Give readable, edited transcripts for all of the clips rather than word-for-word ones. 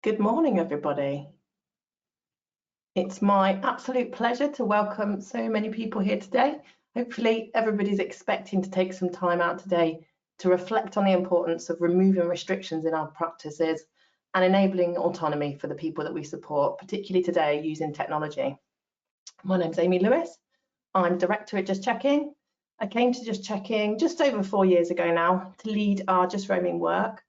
Good morning, everybody. It's my absolute pleasure to welcome so many people here today. Hopefully everybody's expecting to take some time out today to reflect on the importance of removing restrictions in our practices and enabling autonomy for the people that we support, particularly today using technology. My name's Amy Lewis. I'm Director at Just Checking. I came to Just Checking just over 4 years ago now to lead our Just Roaming work.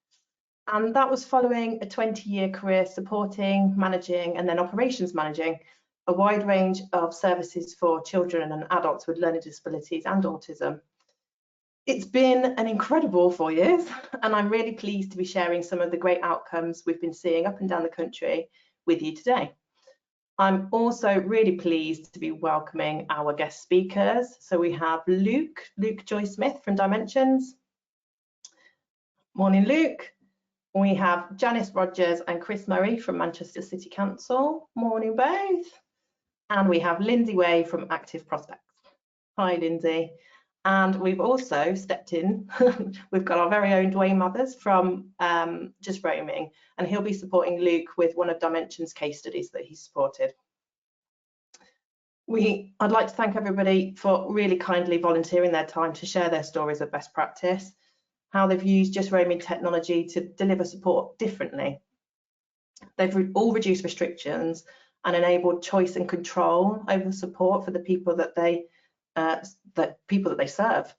And that was following a 20-year career supporting, managing, and then operations managing a wide range of services for children and adults with learning disabilities and autism. It's been an incredible 4 years, and I'm really pleased to be sharing some of the great outcomes we've been seeing up and down the country with you today. I'm also really pleased to be welcoming our guest speakers. So we have Luke Joy-Smith from Dimensions. Morning, Luke. We have Janice Rogers and Chris Murray from Manchester City Council. Morning, both. And we have Lindsay Way from Active Prospects. Hi, Lindsay. And we've also stepped in. We've got our very own Dwayne Mathers from Just Roaming, and he'll be supporting Luke with one of Dimension's case studies that he supported. I'd like to thank everybody for really kindly volunteering their time to share their stories of best practice, how they've used Just Roaming technology to deliver support differently. They've all reduced restrictions and enabled choice and control over support for the people that they serve.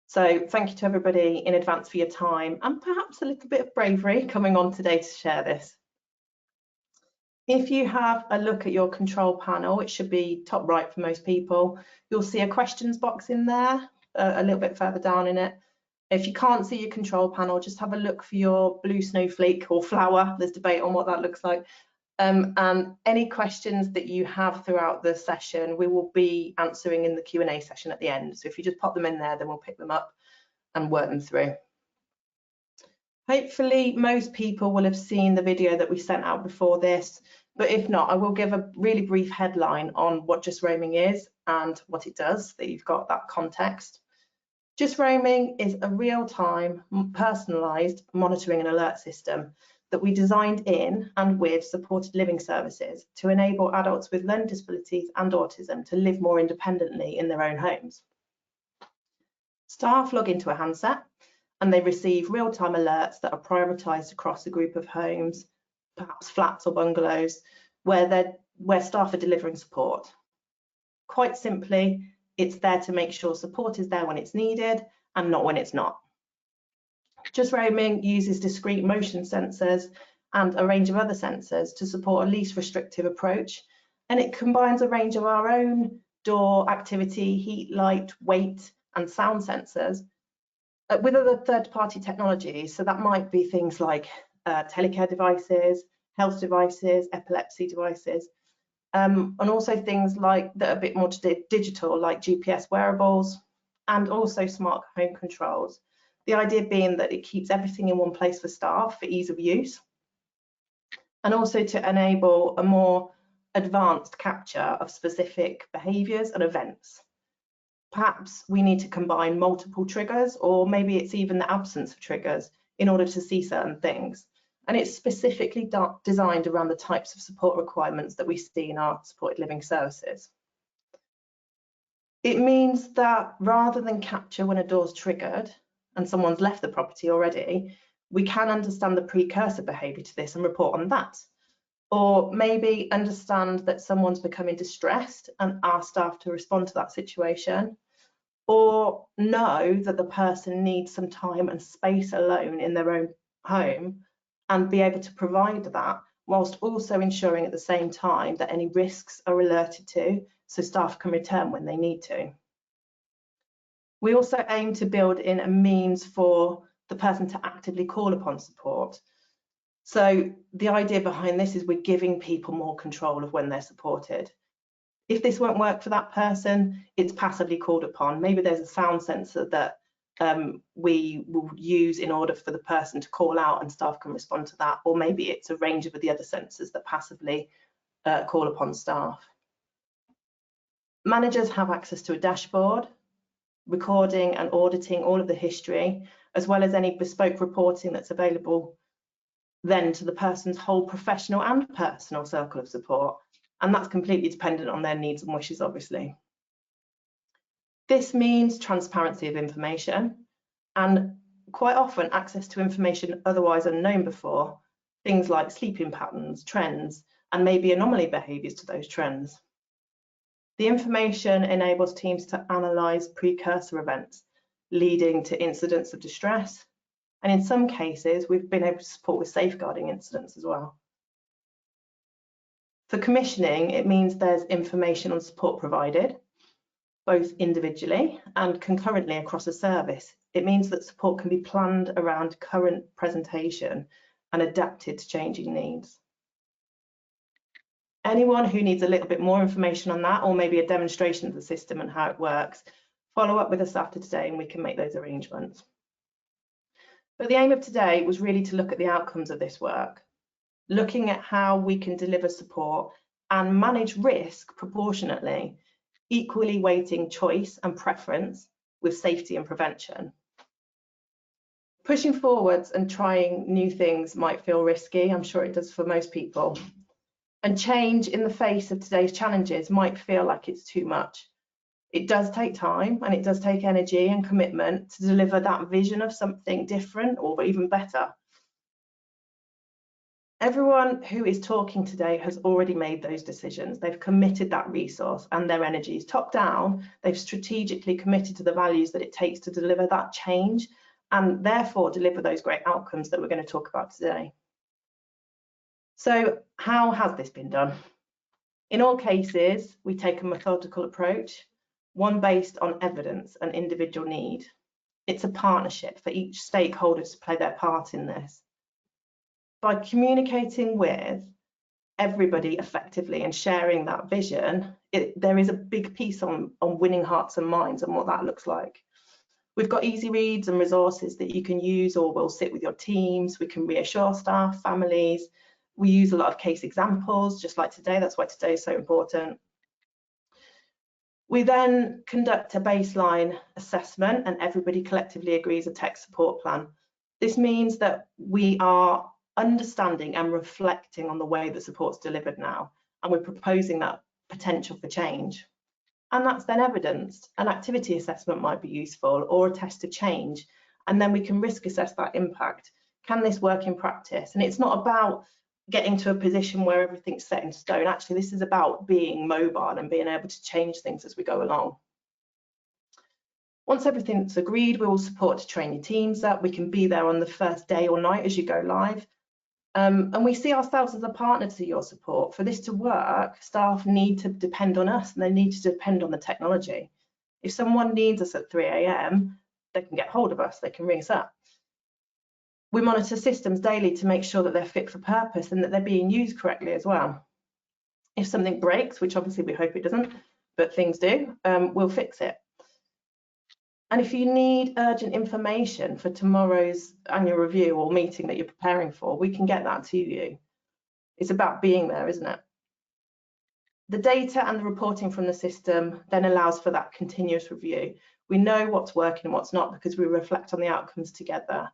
So thank you to everybody in advance for your time and perhaps a little bit of bravery coming on today to share this. If you have a look at your control panel, it should be top right for most people. You'll see a questions box in there, a little bit further down in it. If you can't see your control panel, just have a look for your blue snowflake or flower. There's debate on what that looks like. And any questions that you have throughout the session, we will be answering in the Q&A session at the end. So if you just pop them in there, then we'll pick them up and work them through. Hopefully, most people will have seen the video that we sent out before this, but if not, I will give a really brief headline on what Just Roaming is and what it does, so that you've got that context. Just Roaming is a real-time, personalised monitoring and alert system that we designed in and with supported living services to enable adults with learning disabilities and autism to live more independently in their own homes. Staff log into a handset and they receive real-time alerts that are prioritised across a group of homes, perhaps flats or bungalows, where staff are delivering support. Quite simply, it's there to make sure support is there when it's needed and not when it's not. Just Roaming uses discrete motion sensors and a range of other sensors to support a least restrictive approach, and it combines a range of our own door activity, heat, light, weight and sound sensors with other third-party technologies. So that might be things like telecare devices, health devices, epilepsy devices, and also things like that are a bit more digital, like GPS wearables, and also smart home controls. The idea being that it keeps everything in one place for staff for ease of use, and also to enable a more advanced capture of specific behaviours and events. Perhaps we need to combine multiple triggers, or maybe it's even the absence of triggers in order to see certain things. And it's specifically designed around the types of support requirements that we see in our supported living services. It means that rather than capture when a door's triggered and someone's left the property already, we can understand the precursor behaviour to this and report on that. Or maybe understand that someone's becoming distressed and ask staff to respond to that situation. Or know that the person needs some time and space alone in their own home, and be able to provide that whilst also ensuring at the same time that any risks are alerted to so staff can return when they need to. We also aim to build in a means for the person to actively call upon support. So the idea behind this is we're giving people more control of when they're supported. If this won't work for that person, it's passively called upon. Maybe there's a sound sensor that we will use in order for the person to call out and staff can respond to that, or maybe it's a range of the other sensors that passively call upon staff. Managers have access to a dashboard recording and auditing all of the history, as well as any bespoke reporting that's available then to the person's whole professional and personal circle of support. And that's completely dependent on their needs and wishes, obviously. This means transparency of information and quite often access to information otherwise unknown before, things like sleeping patterns, trends, and maybe anomaly behaviours to those trends. The information enables teams to analyse precursor events leading to incidents of distress, and in some cases we've been able to support with safeguarding incidents as well. For commissioning, it means there's information on support provided, both individually and concurrently across a service. It means that support can be planned around current presentation and adapted to changing needs. Anyone who needs a little bit more information on that, or maybe a demonstration of the system and how it works, follow up with us after today and we can make those arrangements. But the aim of today was really to look at the outcomes of this work, looking at how we can deliver support and manage risk proportionately, equally weighting choice and preference with safety and prevention. Pushing forwards and trying new things might feel risky, I'm sure it does for most people. And change in the face of today's challenges might feel like it's too much. It does take time and it does take energy and commitment to deliver that vision of something different or even better. Everyone who is talking today has already made those decisions. They've committed that resource and their energies top down. They've strategically committed to the values that it takes to deliver that change and therefore deliver those great outcomes that we're going to talk about today. So how has this been done? In all cases, we take a methodical approach, one based on evidence and individual need. It's a partnership for each stakeholder to play their part in this. By communicating with everybody effectively and sharing that vision, there is a big piece on winning hearts and minds and what that looks like. We've got easy reads and resources that you can use or will sit with your teams. We can reassure staff, families. We use a lot of case examples, just like today. That's why today is so important. We then conduct a baseline assessment and everybody collectively agrees a tech support plan. This means that we are understanding and reflecting on the way that support's delivered now, and we're proposing that potential for change. And that's then evidenced. An activity assessment might be useful or a test of change, and then we can risk assess that impact. Can this work in practice? And it's not about getting to a position where everything's set in stone. Actually, this is about being mobile and being able to change things as we go along. Once everything's agreed, we will support to train your teams up. We can be there on the first day or night as you go live. And we see ourselves as a partner to your support. For this to work, staff need to depend on us and they need to depend on the technology. If someone needs us at 3 AM, they can get hold of us, they can ring us up. We monitor systems daily to make sure that they're fit for purpose and that they're being used correctly as well. If something breaks, which obviously we hope it doesn't, but things do, we'll fix it. And if you need urgent information for tomorrow's annual review or meeting that you're preparing for, we can get that to you. It's about being there, isn't it? The data and the reporting from the system then allows for that continuous review. We know what's working and what's not because we reflect on the outcomes together.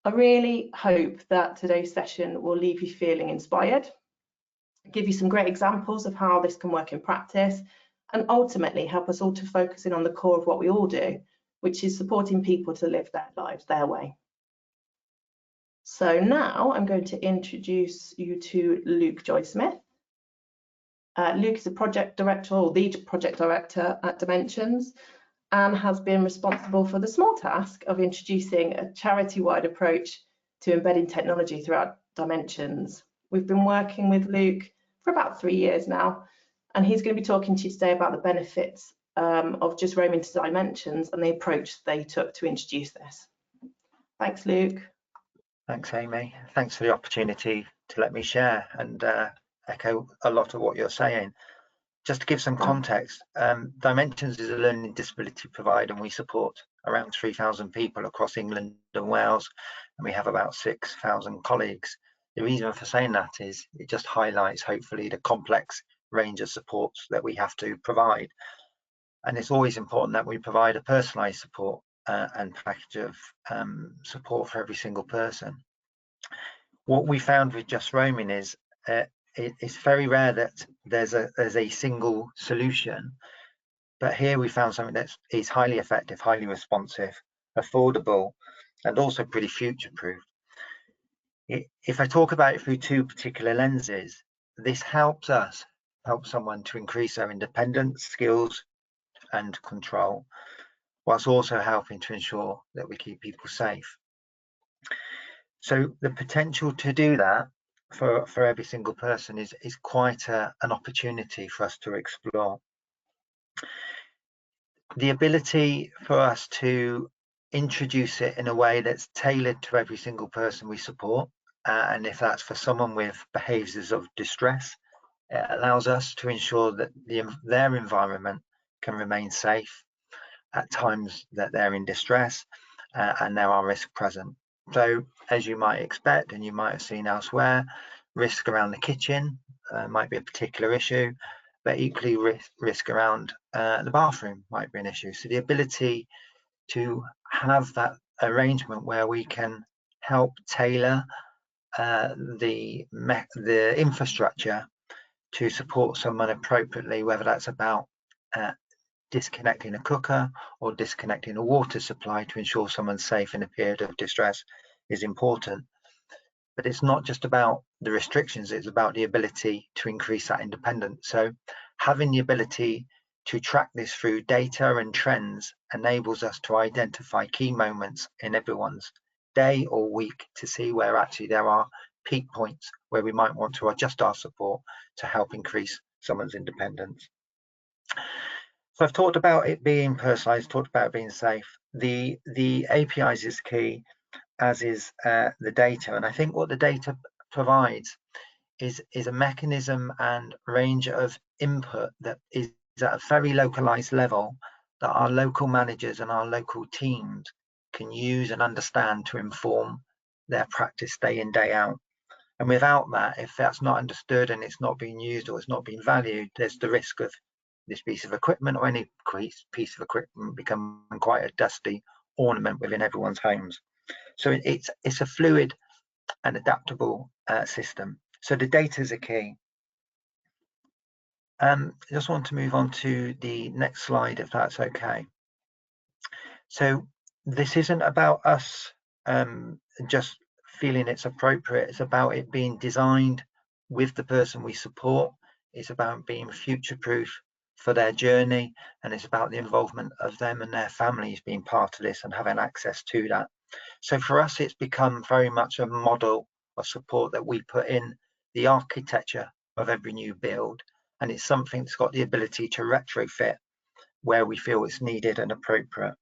I really hope that today's session will leave you feeling inspired, give you some great examples of how this can work in practice, and ultimately help us all to focus in on the core of what we all do, which is supporting people to live their lives their way. So now I'm going to introduce you to Luke Joy-Smith. Luke is a project director, or the project director at Dimensions, and has been responsible for the small task of introducing a charity-wide approach to embedding technology throughout Dimensions. We've been working with Luke for about 3 years now, and he's going to be talking to you today about the benefits of just roaming to Dimensions and the approach they took to introduce this. Thanks, Luke. Thanks, Amy. Thanks for the opportunity to let me share and echo a lot of what you're saying. Just to give some context, Dimensions is a learning disability provider and we support around 3,000 people across England and Wales, and we have about 6,000 colleagues. The reason for saying that is it just highlights hopefully the complex range of supports that we have to provide. And it's always important that we provide a personalised support and package of support for every single person. What we found with Just Roaming is it's very rare that there's a single solution, but here we found something that is highly effective, highly responsive, affordable, and also pretty future-proof. If I talk about it through two particular lenses, this helps someone to increase their independence, skills, and control, whilst also helping to ensure that we keep people safe. So the potential to do that for every single person is quite an opportunity for us to explore. The ability for us to introduce it in a way that's tailored to every single person we support, and if that's for someone with behaviours of distress, it allows us to ensure that their environment can remain safe at times that they're in distress and there are risks present. So as you might expect, and you might have seen elsewhere, risk around the kitchen might be a particular issue, but equally risk around the bathroom might be an issue. So the ability to have that arrangement where we can help tailor the infrastructure to support someone appropriately, whether that's about disconnecting a cooker or disconnecting a water supply to ensure someone's safe in a period of distress, is important. But it's not just about the restrictions, it's about the ability to increase that independence. So having the ability to track this through data and trends enables us to identify key moments in everyone's day or week to see where actually there are peak points where we might want to adjust our support to help increase someone's independence. So I've talked about it being personalised, talked about it being safe. The APIs is key, as is the data. And I think what the data provides is a mechanism and range of input that is at a very localised level that our local managers and our local teams can use and understand to inform their practice day in, day out. And without that, if that's not understood and it's not being used or it's not being valued, there's the risk of this piece of equipment or any piece of equipment becoming quite a dusty ornament within everyone's homes. So it's a fluid and adaptable system. So the data is a key. I just want to move on to the next slide, if that's okay. So this isn't about us just feeling it's appropriate. It's about it being designed with the person we support. It's about being future-proof for their journey, and it's about the involvement of them and their families being part of this and having access to that. So for us, it's become very much a model of support that we put in the architecture of every new build, and it's something that's got the ability to retrofit where we feel it's needed and appropriate.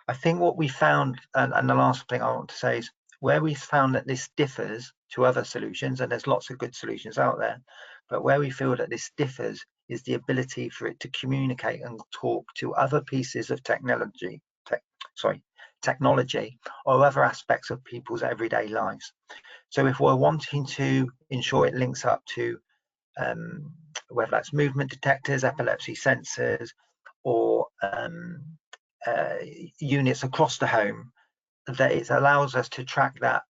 I think what we found, and the last thing I want to say is, where we found that this differs to other solutions, and there's lots of good solutions out there, but where we feel that this differs is the ability for it to communicate and talk to other pieces of technology or other aspects of people's everyday lives. So if we're wanting to ensure it links up to whether that's movement detectors, epilepsy sensors, or units across the home, that it allows us to track that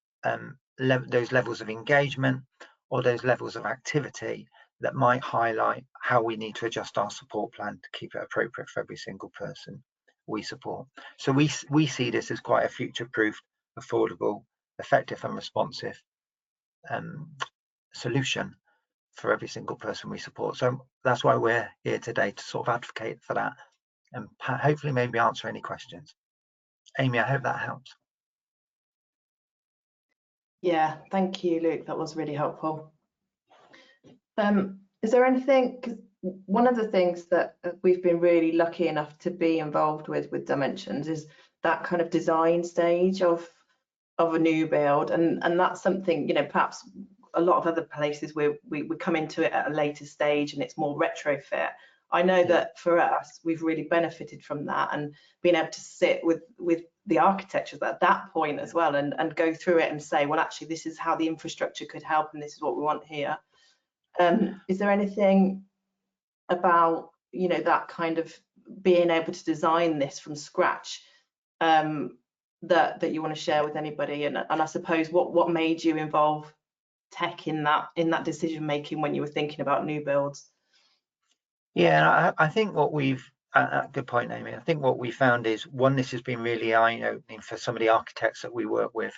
those levels of engagement or those levels of activity that might highlight how we need to adjust our support plan to keep it appropriate for every single person we support. So we see this as quite a future-proof, affordable, effective and responsive solution for every single person we support. So that's why we're here today, to sort of advocate for that and hopefully maybe answer any questions. Amy, I hope that helps. Yeah, thank you, Luke. That was really helpful. Is there anything, 'cause one of the things that we've been really lucky enough to be involved with Dimensions is that kind of design stage of a new build, and that's something, you know, perhaps a lot of other places we come into it at a later stage and it's more retrofit. I know that for us, we've really benefited from that and being able to sit with the architectures at that point as well and go through it and say, well, actually, this is how the infrastructure could help and this is what we want here. Is there anything about, you know, that kind of being able to design this from scratch that you want to share with anybody? And I suppose what made you involve tech in that decision making when you were thinking about new builds? Yeah, I think what we've good point, Amy. I think what we found is, one, this has been really eye-opening for some of the architects that we work with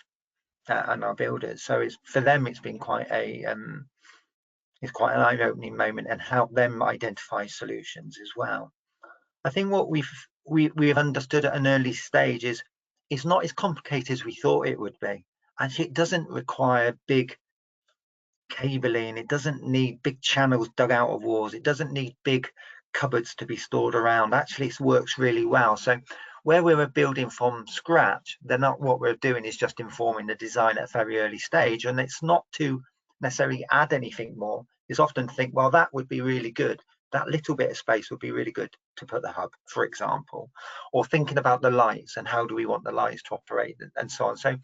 and our builders. So it's for them, it's been quite an eye-opening moment and help them identify solutions as well. I think what we've understood at an early stage is it's not as complicated as we thought it would be. Actually, it doesn't require big cabling, it doesn't need big channels dug out of walls, it doesn't need big cupboards to be stored around. Actually, it works really well. So where we were building from scratch, what we're doing is just informing the design at a very early stage, and it's not to necessarily add anything more. It's often to think, well, that would be really good, that little bit of space would be really good to put the hub, for example, or thinking about the lights and how do we want the lights to operate and so on. So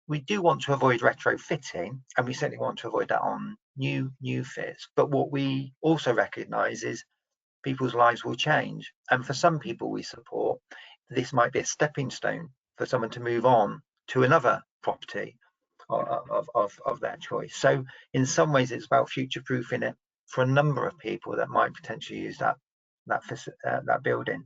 we do want to avoid retrofitting, and we certainly want to avoid that on new fits. But what we also recognise is people's lives will change, and for some people we support, this might be a stepping stone for someone to move on to another property of their choice. So in some ways it's about future-proofing it for a number of people that might potentially use that building.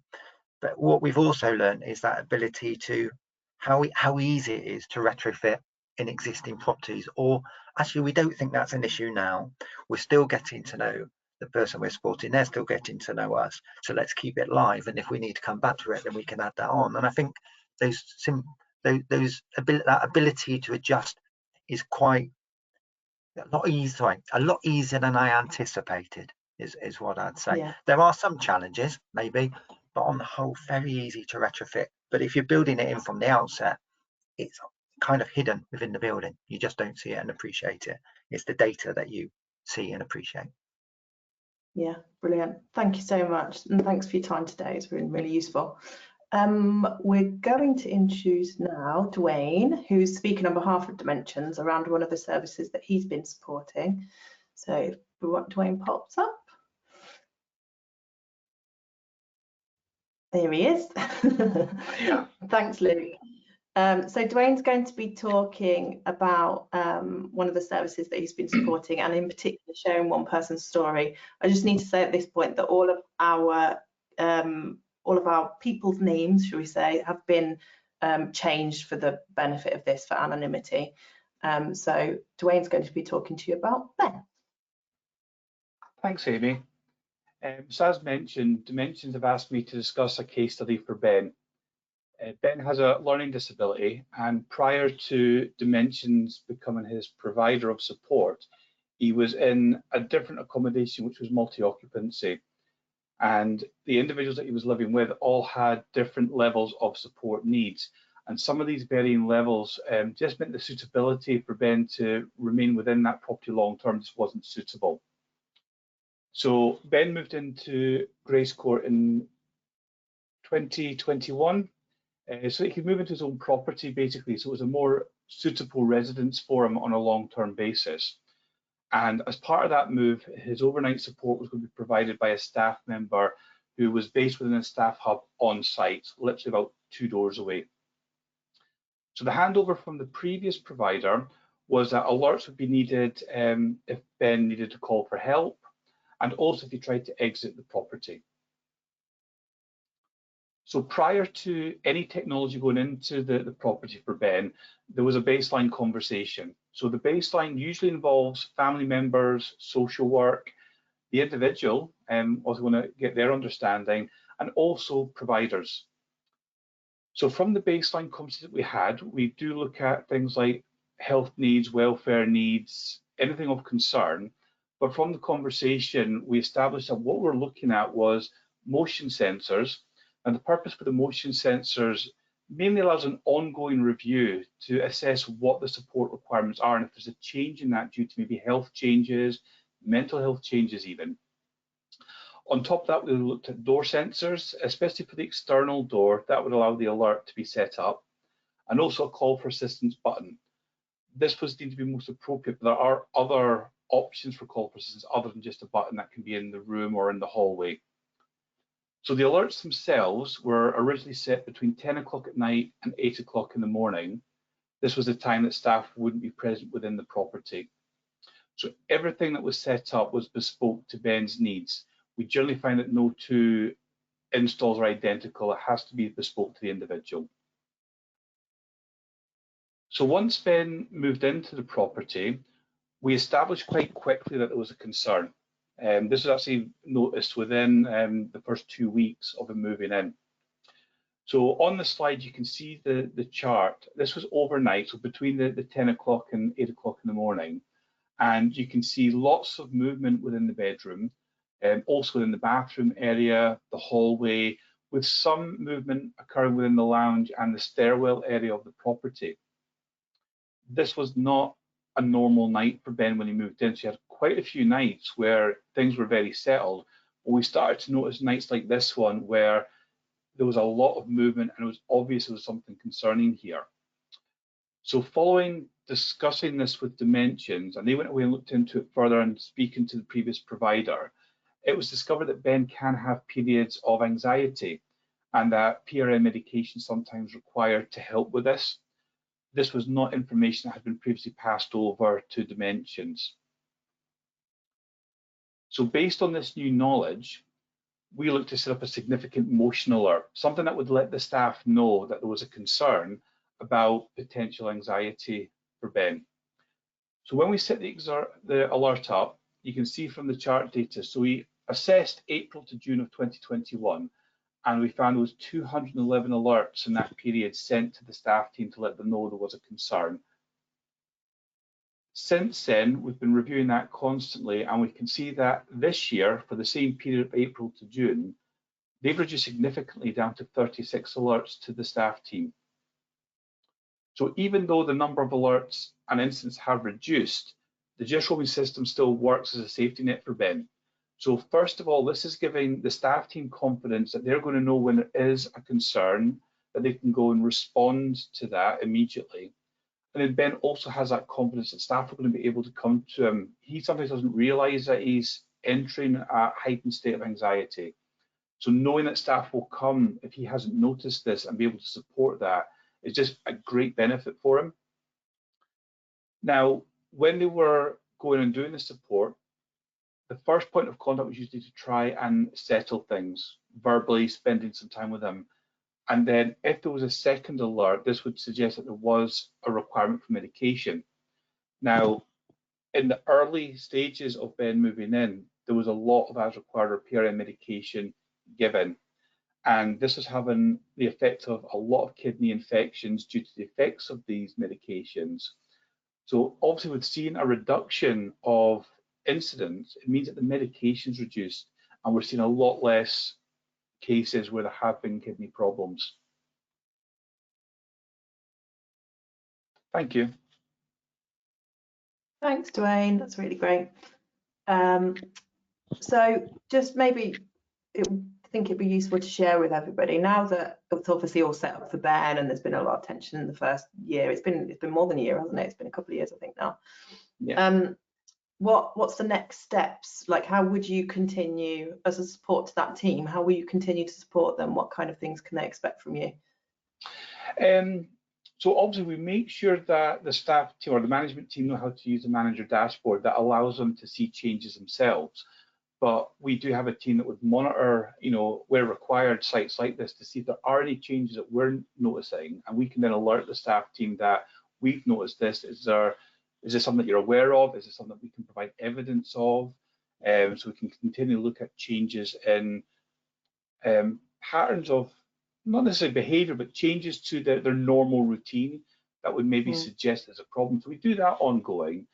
But what we've also learned is that ability to how easy it is to retrofit in existing properties, or actually we don't think that's an issue now. We're still getting to know the person we're supporting, they're still getting to know us, so let's keep it live, and if we need to come back to it, then we can add that on. And I think that ability to adjust is quite a lot easier than I anticipated, is what I'd say. Yeah. There are some challenges maybe, but on the whole very easy to retrofit. But if you're building it in from the outset, it's kind of hidden within the building, you just don't see it and appreciate it. It's the data that you see and appreciate. Yeah, brilliant. Thank you so much, and thanks for your time today. It's been really useful. We're going to introduce now Dwayne, who's speaking on behalf of Dimensions around one of the services that he's been supporting. So if Dwayne pops up. There he is. Yeah. Thanks, Luke. So Dwayne's going to be talking about one of the services that he's been supporting, and in particular sharing one person's story. I just need to say at this point that all of our people's names, shall we say, have been changed for the benefit of this, for anonymity. So Dwayne's going to be talking to you about Ben. Thanks, Amy. So as mentioned, Dimensions have asked me to discuss a case study for Ben. Ben has a learning disability, and prior to Dimensions becoming his provider of support, he was in a different accommodation which was multi-occupancy, and the individuals that he was living with all had different levels of support needs, and some of these varying levels just meant the suitability for Ben to remain within that property long term just wasn't suitable. So Ben moved into Grace Court in 2021, so he could move into his own property basically, so it was a more suitable residence for him on a long-term basis. And as part of that move, his overnight support was going to be provided by a staff member who was based within a staff hub on site, literally about 2 doors away. So the handover from the previous provider was that alerts would be needed if Ben needed to call for help, and also if he tried to exit the property. So prior to any technology going into the property for Ben, there was a baseline conversation. So the baseline usually involves family members, social work, the individual, also want to get their understanding, and also providers. So from the baseline conversation that we had, we do look at things like health needs, welfare needs, anything of concern. But from the conversation, we established that what we're looking at was motion sensors. And the purpose for the motion sensors mainly allows an ongoing review to assess what the support requirements are, and if there's a change in that due to maybe health changes, mental health changes even. On top of that, we looked at door sensors, especially for the external door, that would allow the alert to be set up, and also a call for assistance button. This was deemed to be most appropriate, but there are other options for call for assistance other than just a button that can be in the room or in the hallway. So the alerts themselves were originally set between 10 o'clock at night and 8 o'clock in the morning. This was the time that staff wouldn't be present within the property. So everything that was set up was bespoke to Ben's needs. We generally find that no two installs are identical. It has to be bespoke to the individual. So once Ben moved into the property, we established quite quickly that there was a concern. This was actually noticed within the first 2 weeks of him moving in. So on the slide, you can see the chart. This was overnight, so between the 10 o'clock and 8 o'clock in the morning. And you can see lots of movement within the bedroom, also in the bathroom area, the hallway, with some movement occurring within the lounge and the stairwell area of the property. This was not a normal night for Ben when he moved in. So he had quite a few nights where things were very settled. But we started to notice nights like this one where there was a lot of movement and it was obvious there was something concerning here. So following discussing this with Dimensions, and they went away and looked into it further and speaking to the previous provider, it was discovered that Ben can have periods of anxiety and that PRN medication is sometimes required to help with this. This was not information that had been previously passed over to Dimensions. So based on this new knowledge, we looked to set up a significant motion alert, something that would let the staff know that there was a concern about potential anxiety for Ben. So when we set the alert up, you can see from the chart data, so we assessed April to June of 2021, and we found there was 211 alerts in that period sent to the staff team to let them know there was a concern. Since then, we've been reviewing that constantly, and we can see that this year, for the same period of April to June, they've reduced significantly down to 36 alerts to the staff team. So even though the number of alerts and incidents have reduced, the just roaming system still works as a safety net for Ben. So first of all, this is giving the staff team confidence that they're going to know when there is a concern, that they can go and respond to that immediately. And then Ben also has that confidence that staff are going to be able to come to him. He sometimes doesn't realise that he's entering a heightened state of anxiety. So knowing that staff will come if he hasn't noticed this and be able to support that is just a great benefit for him. Now, when they were going and doing the support, the first point of contact was usually to try and settle things, verbally spending some time with him. And then if there was a second alert, this would suggest that there was a requirement for medication. Now, in the early stages of Ben moving in, there was a lot of as required or PRN medication given. And this was having the effect of a lot of kidney infections due to the effects of these medications. So obviously with seeing a reduction of incidents, it means that the medication's reduced and we're seeing a lot less cases where there have been kidney problems. Thank you. Thanks, Dwayne. That's really great. So just maybe I think it'd be useful to share with everybody now that it's obviously all set up for Ben and there's been a lot of tension in the first year. It's been more than a year, hasn't it? It's been a couple of years, I think now. Yeah. What's the next steps? Like, how would you continue as a support to that team? How will you continue to support them? What kind of things can they expect from you? So obviously we make sure that the staff team or the management team know how to use the manager dashboard that allows them to see changes themselves. But we do have a team that would monitor, where required, sites like this to see if there are any changes that we're noticing, and we can then alert the staff team that we've noticed this. Is this something that you're aware of? Is this something that we can provide evidence of? So we can continue to look at changes in patterns of not necessarily behaviour, but changes to their normal routine that would maybe suggest there's a problem. So we do that ongoing.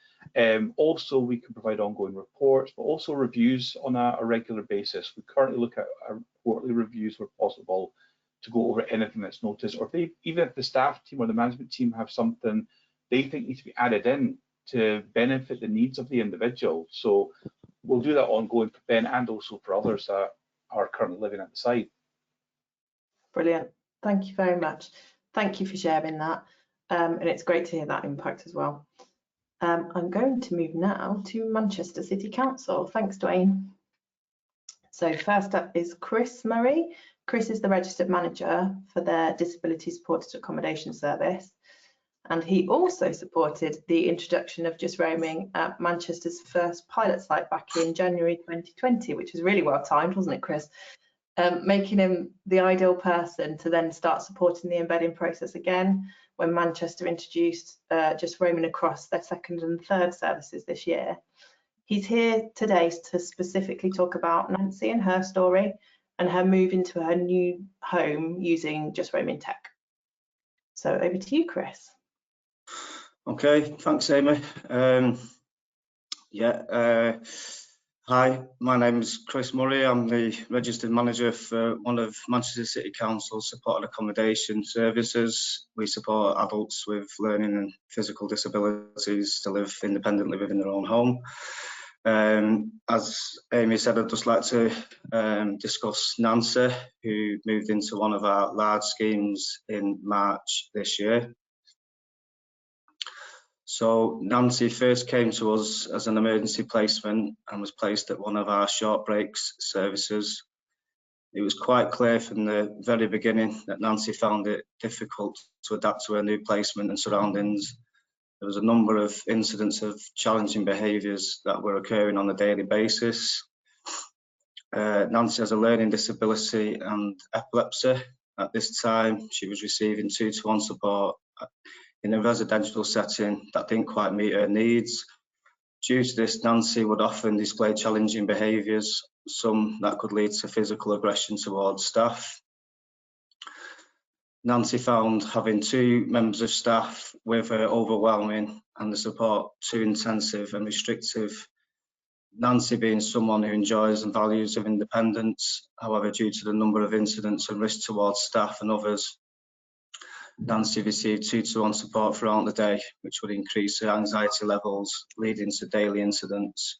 Also, we can provide ongoing reports, but also reviews on a regular basis. We currently look at our quarterly reviews where possible to go over anything that's noticed, or even if the staff team or the management team have something they think needs to be added in to benefit the needs of the individual. So we'll do that ongoing for Ben and also for others that are currently living at the site. Brilliant. Thank you very much. Thank you for sharing that. And it's great to hear that impact as well. I'm going to move now to Manchester City Council. Thanks, Dwayne. So first up is Chris Murray. Chris is the registered manager for their disability supported accommodation service. And he also supported the introduction of Just Roaming at Manchester's first pilot site back in January 2020, which was really well timed, wasn't it, Chris? Making him the ideal person to then start supporting the embedding process again when Manchester introduced Just Roaming across their second and third services this year. He's here today to specifically talk about Nancy and her story and her move into her new home using Just Roaming tech. So over to you, Chris. Okay, thanks, Amy. Hi, my name is Chris Murray. I'm the registered manager for one of Manchester City Council's supported accommodation services. We support adults with learning and physical disabilities to live independently within their own home. As Amy said, I'd just like to discuss Nancy, who moved into one of our large schemes in March this year. So Nancy first came to us as an emergency placement and was placed at one of our short breaks services. It was quite clear from the very beginning that Nancy found it difficult to adapt to her new placement and surroundings. There was a number of incidents of challenging behaviours that were occurring on a daily basis. Nancy has a learning disability and epilepsy. At this time, she was receiving 2-to-1 support in a residential setting that didn't quite meet her needs. Due to this, Nancy would often display challenging behaviours, some that could lead to physical aggression towards staff. Nancy found having 2 members of staff with her overwhelming and the support too intensive and restrictive. Nancy being someone who enjoys and values of independence, however, due to the number of incidents and risks towards staff and others, Nancy received 2-to-1 support throughout the day, which would increase her anxiety levels, leading to daily incidents.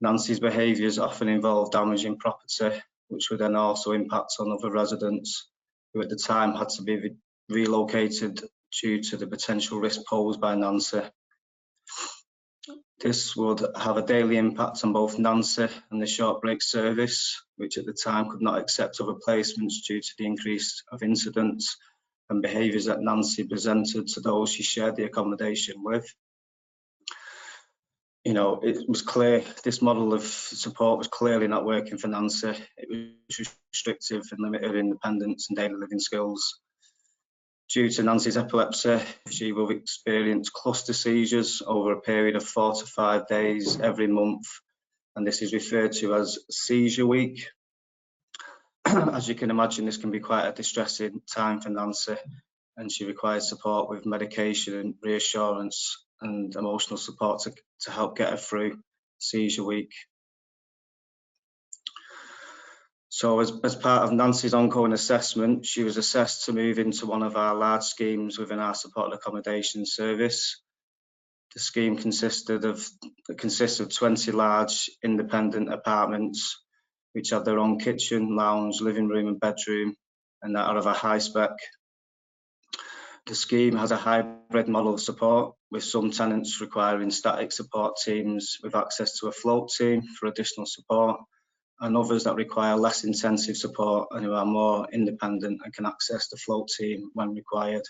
Nancy's behaviours often involved damaging property, which would then also impact on other residents, who at the time had to be relocated due to the potential risk posed by Nancy. This would have a daily impact on both Nancy and the short break service, which at the time could not accept other placements due to the increase of incidents and behaviours that Nancy presented to those she shared the accommodation with. You know, it was clear this model of support was clearly not working for Nancy. It was restrictive and limited her independence and daily living skills. Due to Nancy's epilepsy, she will experience cluster seizures over a period of 4 to 5 days every month, and this is referred to as seizure week. As you can imagine, this can be quite a distressing time for Nancy, and she requires support with medication and reassurance and emotional support to help get her through seizure week. So as part of Nancy's ongoing assessment, she was assessed to move into one of our large schemes within our supported accommodation service. The scheme consists of 20 large independent apartments, which have their own kitchen, lounge, living room and bedroom, and that are of a high spec. The scheme has a hybrid model of support, with some tenants requiring static support teams with access to a float team for additional support, and others that require less intensive support and who are more independent and can access the float team when required.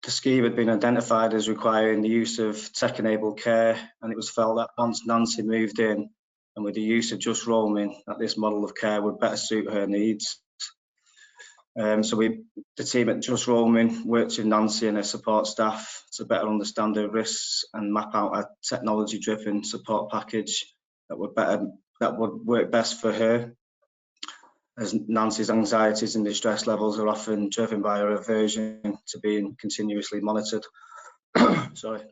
The scheme had been identified as requiring the use of tech-enabled care, and it was felt that once Nancy moved in, and with the use of Just Roaming, that this model of care would better suit her needs. The team at Just Roaming worked with Nancy and her support staff to better understand her risks and map out a technology-driven support package that would work best for her, as Nancy's anxieties and distress levels are often driven by her aversion to being continuously monitored. Sorry.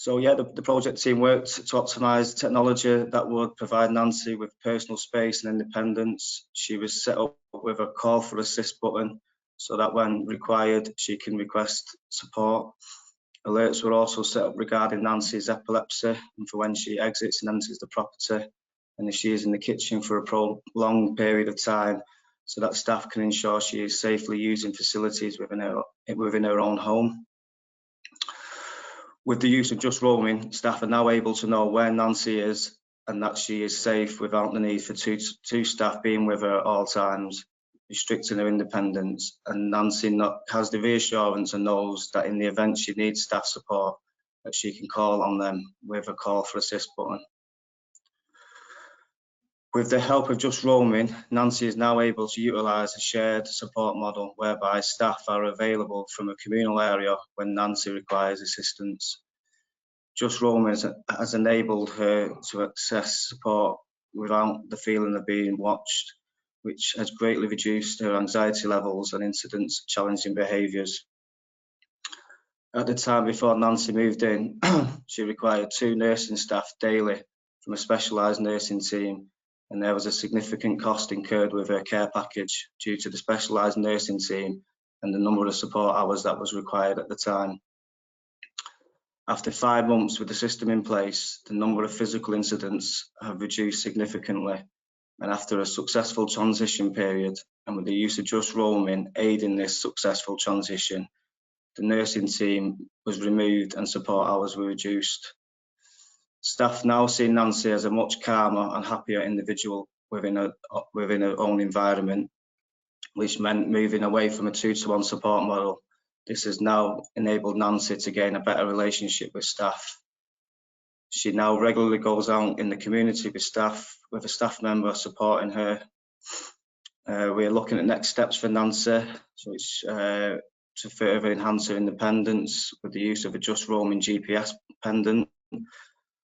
The project team worked to optimise technology that would provide Nancy with personal space and independence. She was set up with a call for assist button so that when required, she can request support. Alerts were also set up regarding Nancy's epilepsy and for when she exits and enters the property, and if she is in the kitchen for a prolonged period of time, so that staff can ensure she is safely using facilities within her own home. With the use of just roaming, staff are now able to know where Nancy is and that she is safe without the need for two staff being with her at all times, restricting her independence. And Nancy has the reassurance and knows that in the event she needs staff support, that she can call on them with a call for assist button. With the help of just roaming, Nancy is now able to utilise a shared support model whereby staff are available from a communal area when Nancy requires assistance. Just roaming has enabled her to access support without the feeling of being watched, which has greatly reduced her anxiety levels and incidents of challenging behaviours. At the time before Nancy moved in, she required 2 nursing staff daily from a specialised nursing team, and there was a significant cost incurred with her care package due to the specialised nursing team and the number of support hours that was required at the time. After 5 months with the system in place, the number of physical incidents have reduced significantly, and after a successful transition period, and with the use of just roaming aiding this successful transition, the nursing team was removed and support hours were reduced. Staff now see Nancy as a much calmer and happier individual within her own environment, which meant moving away from a 2-to-1 support model. This has now enabled Nancy to gain a better relationship with staff. She now regularly goes out in the community with staff, with a staff member supporting her. We're looking at next steps for Nancy, so it's to further enhance her independence with the use of a just roaming GPS pendant,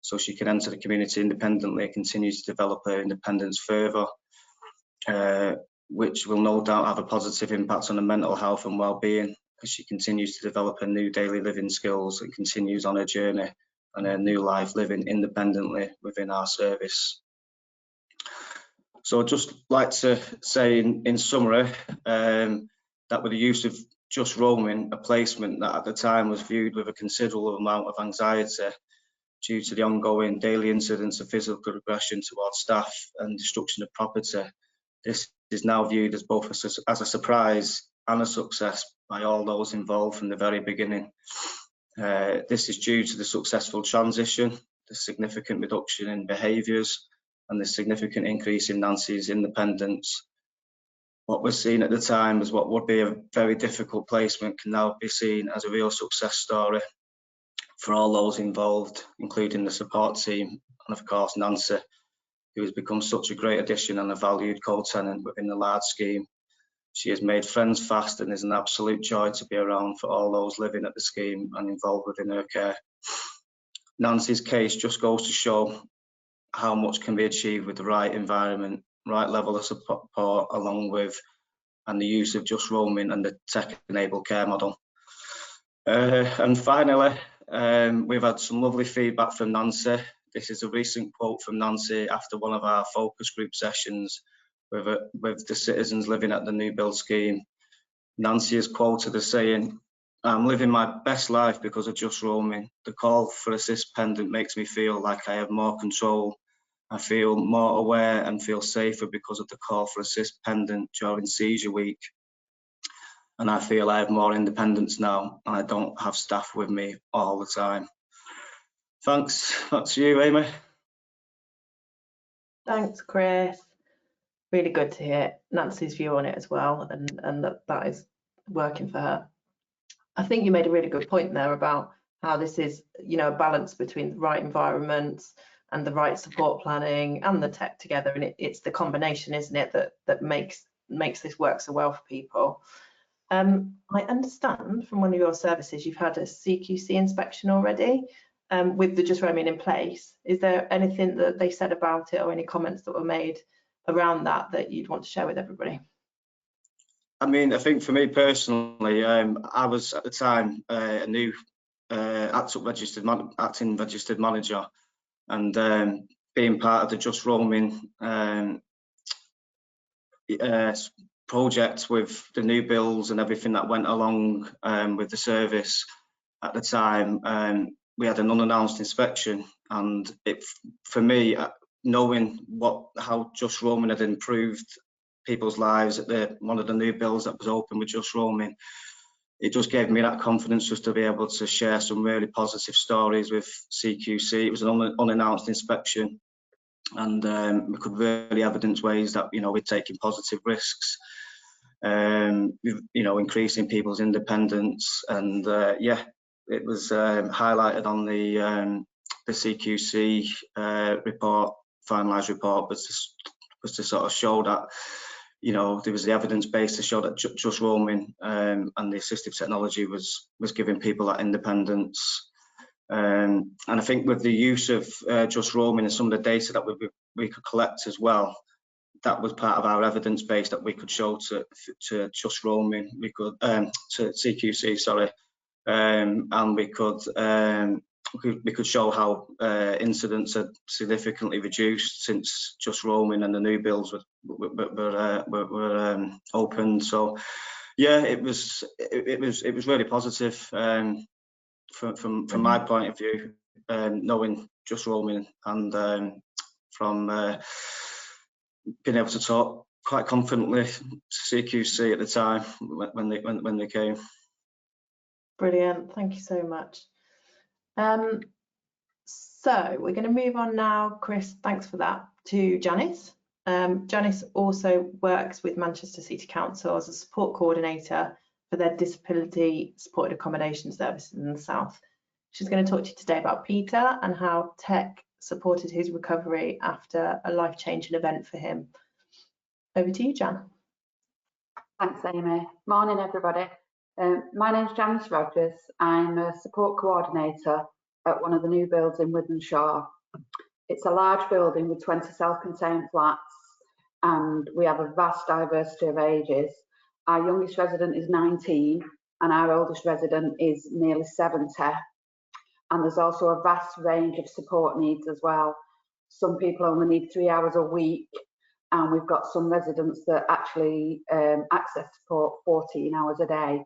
so she can enter the community independently and continue to develop her independence further, which will no doubt have a positive impact on her mental health and well-being as she continues to develop her new daily living skills and continues on her journey and her new life living independently within our service. So I'd just like to say in summary that with the use of just roaming, a placement that at the time was viewed with a considerable amount of anxiety due to the ongoing daily incidents of physical aggression towards staff and destruction of property, this is now viewed as both as a surprise and a success by all those involved from the very beginning. This is due to the successful transition, the significant reduction in behaviours and the significant increase in Nancy's independence. What was seen at the time as what would be a very difficult placement can now be seen as a real success story for all those involved, including the support team and of course Nancy, who has become such a great addition and a valued co-tenant within the large scheme. She has made friends fast and is an absolute joy to be around for all those living at the scheme and involved within her care. Nancy's case just goes to show how much can be achieved with the right environment, right level of support, along with and the use of just roaming and the tech-enabled care model. And finally, we've had some lovely feedback from Nancy. This is a recent quote from Nancy after one of our focus group sessions with the citizens living at the new build scheme. Nancy is quoted as saying, "I'm living my best life because of just roaming. The call for assist pendant makes me feel like I have more control. I feel more aware and feel safer because of the call for assist pendant during seizure week. And I feel I have more independence now and I don't have staff with me all the time." Thanks. Back to you, Amy. Thanks, Chris. Really good to hear Nancy's view on it as well, and that is working for her. I think you made a really good point there about how this is, you know, a balance between the right environments and the right support planning and the tech together, and it's the combination, isn't it, that makes this work so well for people. I understand from one of your services you've had a CQC inspection already with the just roaming in place. Is there anything that they said about it or any comments that were made around that you'd want to share with everybody? I mean, I think for me personally, I was at the time a new acting registered manager, and being part of the just roaming project with the new builds and everything that went along with the service at the time, we had an unannounced inspection, and for me, knowing how just roaming had improved people's lives at one of the new builds that was open with just roaming, it just gave me that confidence just to be able to share some really positive stories with CQC. It was an unannounced inspection, and we could really evidence ways that, you know, we're taking positive risks, you know, increasing people's independence, and yeah, it was highlighted on the CQC report, finalised report, was to sort of show that, you know, there was the evidence base to show that just roaming and the assistive technology was giving people that independence. And I think with the use of just roaming and some of the data that we could collect as well, that was part of our evidence base that we could show to just roaming, we could to CQC, sorry, and we could show how incidents had significantly reduced since just roaming and the new builds were opened. So yeah, it was really positive from my point of view, knowing just roaming, and from being able to talk quite confidently to CQC at the time when they came. Brilliant, thank you so much. So we're going to move on now, Chris, thanks for that, to Janice. Janice also works with Manchester City Council as a support coordinator for their disability supported accommodation services in the south. She's going to talk to you today about Peter and how tech supported his recovery after a life-changing event for him. Over to you, Jan. Thanks, Amy. Morning, everybody. My name's Janice Rogers. I'm a support coordinator at one of the new builds in Wythenshawe. It's a large building with 20 self-contained flats, and we have a vast diversity of ages. Our youngest resident is 19 and our oldest resident is nearly 70. And there's also a vast range of support needs as well. Some people only need 3 hours a week, and we've got some residents that actually access support 14 hours a day.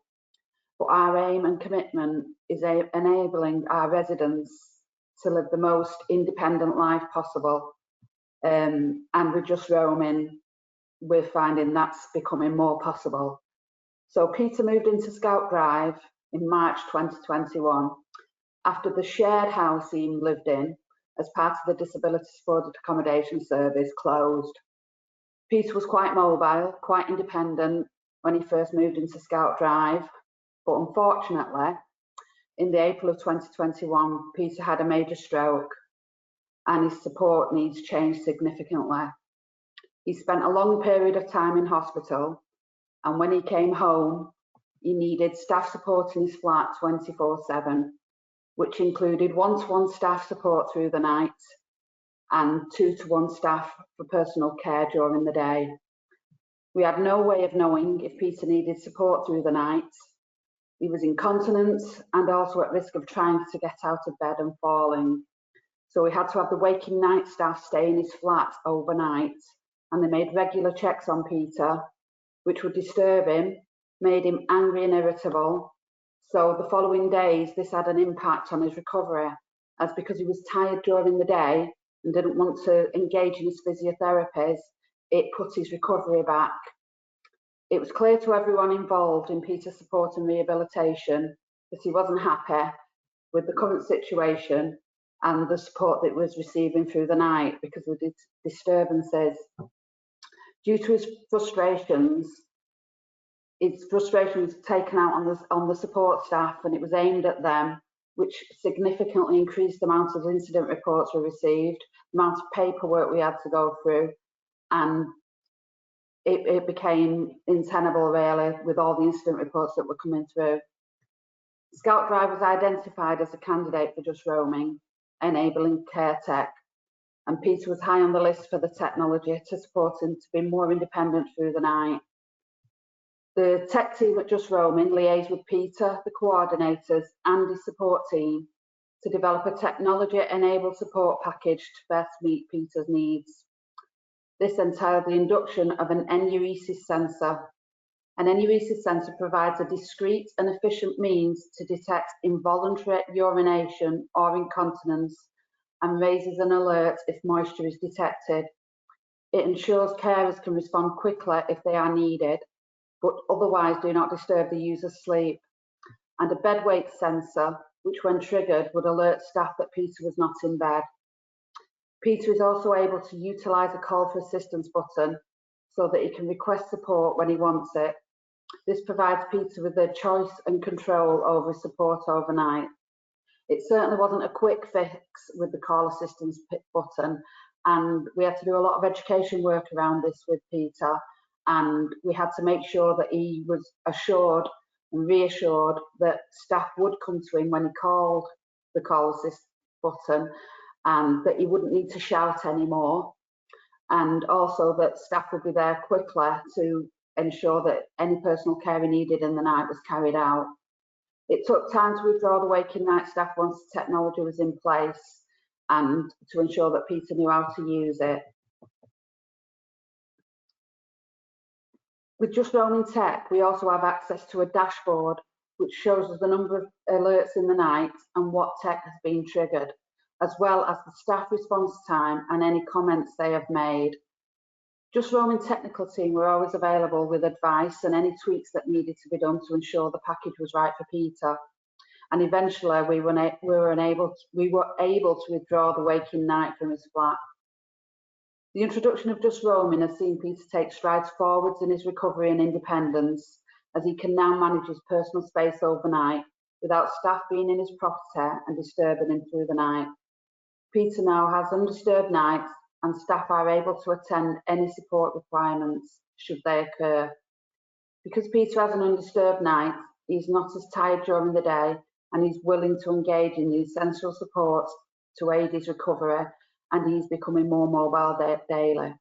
But our aim and commitment is enabling our residents to live the most independent life possible. And with just roaming, we're finding that's becoming more possible. So Peter moved into Scout Drive in March 2021 after the shared house he lived in as part of the disability supported accommodation service closed. Peter was quite mobile, quite independent when he first moved into Scout Drive, but unfortunately, in the April of 2021, Peter had a major stroke and his support needs changed significantly. He spent a long period of time in hospital, and when he came home, he needed staff support in his flat 24/7, which included one-to-one staff support through the night and 2-to-1 staff for personal care during the day. We had no way of knowing if Peter needed support through the night. He was incontinent and also at risk of trying to get out of bed and falling. So we had to have the waking night staff stay in his flat overnight, and they made regular checks on Peter, which would disturb him, made him angry and irritable. So the following days, this had an impact on his recovery, as because he was tired during the day and didn't want to engage in his physiotherapies, it put his recovery back. It was clear to everyone involved in Peter's support and rehabilitation that he wasn't happy with the current situation and the support that he was receiving through the night because of the disturbances. Due to his frustrations was taken out on the support staff, and it was aimed at them, which significantly increased the amount of incident reports we received, the amount of paperwork we had to go through, and it became untenable really with all the incident reports that were coming through. Scout Drive was identified as a candidate for just roaming, enabling care tech, and Peter was high on the list for the technology to support him to be more independent through the night. The tech team at Just Roaming liaised with Peter, the coordinators and his support team to develop a technology-enabled support package to best meet Peter's needs. This entailed the induction of an enuresis sensor. An enuresis sensor provides a discreet and efficient means to detect involuntary urination or incontinence and raises an alert if moisture is detected. It ensures carers can respond quickly if they are needed, but otherwise do not disturb the user's sleep. and a bed weight sensor, which when triggered would alert staff that Peter was not in bed. Peter is also able to utilise a call for assistance button so that he can request support when he wants it. This provides Peter with the choice and control over his support overnight. It certainly wasn't a quick fix with the call assistance button, and we had to do a lot of education work around this with Peter, and we had to make sure that he was assured and reassured that staff would come to him when he called the call assist button, and that he wouldn't need to shout anymore, and also that staff would be there quickly to ensure that any personal care he needed in the night was carried out. It took time to withdraw the waking night staff once the technology was in place and to ensure that Peter knew how to use it. With Just Roaming Tech, we also have access to a dashboard which shows us the number of alerts in the night and what tech has been triggered, as well as the staff response time and any comments they have made. Just Roaming technical team were always available with advice and any tweaks that needed to be done to ensure the package was right for Peter. And eventually we were able to withdraw the waking night from his flat. The introduction of Just Roaming has seen Peter take strides forwards in his recovery and independence, as he can now manage his personal space overnight without staff being in his property and disturbing him through the night. Peter now has undisturbed nights, and staff are able to attend any support requirements should they occur. Because Peter has an undisturbed night, he's not as tired during the day, and he's willing to engage in the essential supports to aid his recovery, and he's becoming more mobile daily.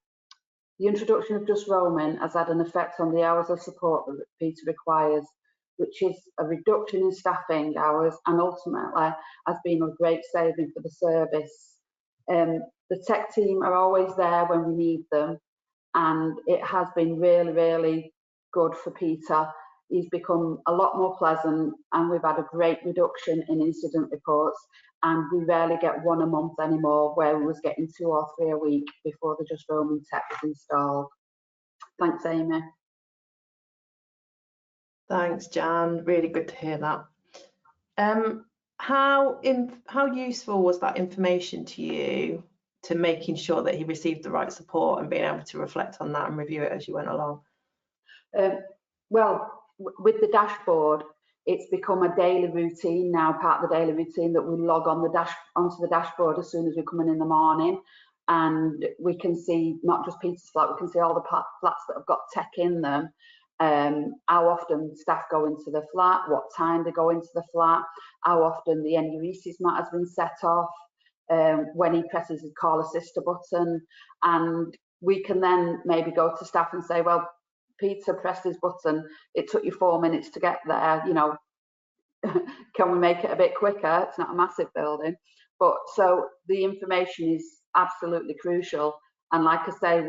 The introduction of Just Roaming has had an effect on the hours of support that Peter requires, which is a reduction in staffing hours and ultimately has been a great saving for the service. The tech team are always there when we need them, and it has been really, really good for Peter. He's become a lot more pleasant, and we've had a great reduction in incident reports, and we rarely get one a month anymore, where we was getting 2 or 3 a week before the Just Roaming tech was installed. Thanks, Amy. Thanks, Jan. Really good to hear that. How useful was that information to you, to making sure that he received the right support and being able to reflect on that and review it as you went along? Well, with the dashboard, it's become a daily routine now, part of the daily routine, that we log on onto the dashboard as soon as we come in the morning, and we can see not just Peter's flat, we can see all the flats that have got tech in them, how often staff go into the flat, what time they go into the flat, how often the enuresis mat has been set off, when he presses the call assister button, and we can then maybe go to staff and say, well, Peter pressed his button, it took you 4 minutes to get there, you know, can we make it a bit quicker? It's not a massive building. But so the information is absolutely crucial, and like I say,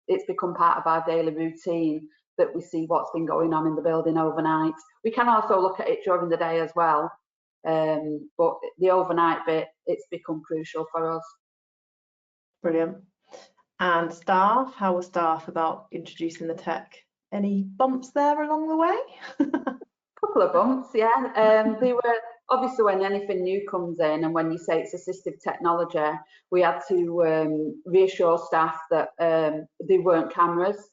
it's become part of our daily routine that we see what's been going on in the building overnight. We can also look at it during the day as well, but the overnight bit, it's become crucial for us. Brilliant. And staff, how were staff about introducing the tech? Any bumps there along the way? Couple of bumps, yeah. They were obviously, when anything new comes in, and when you say it's assistive technology, we had to reassure staff that they weren't cameras,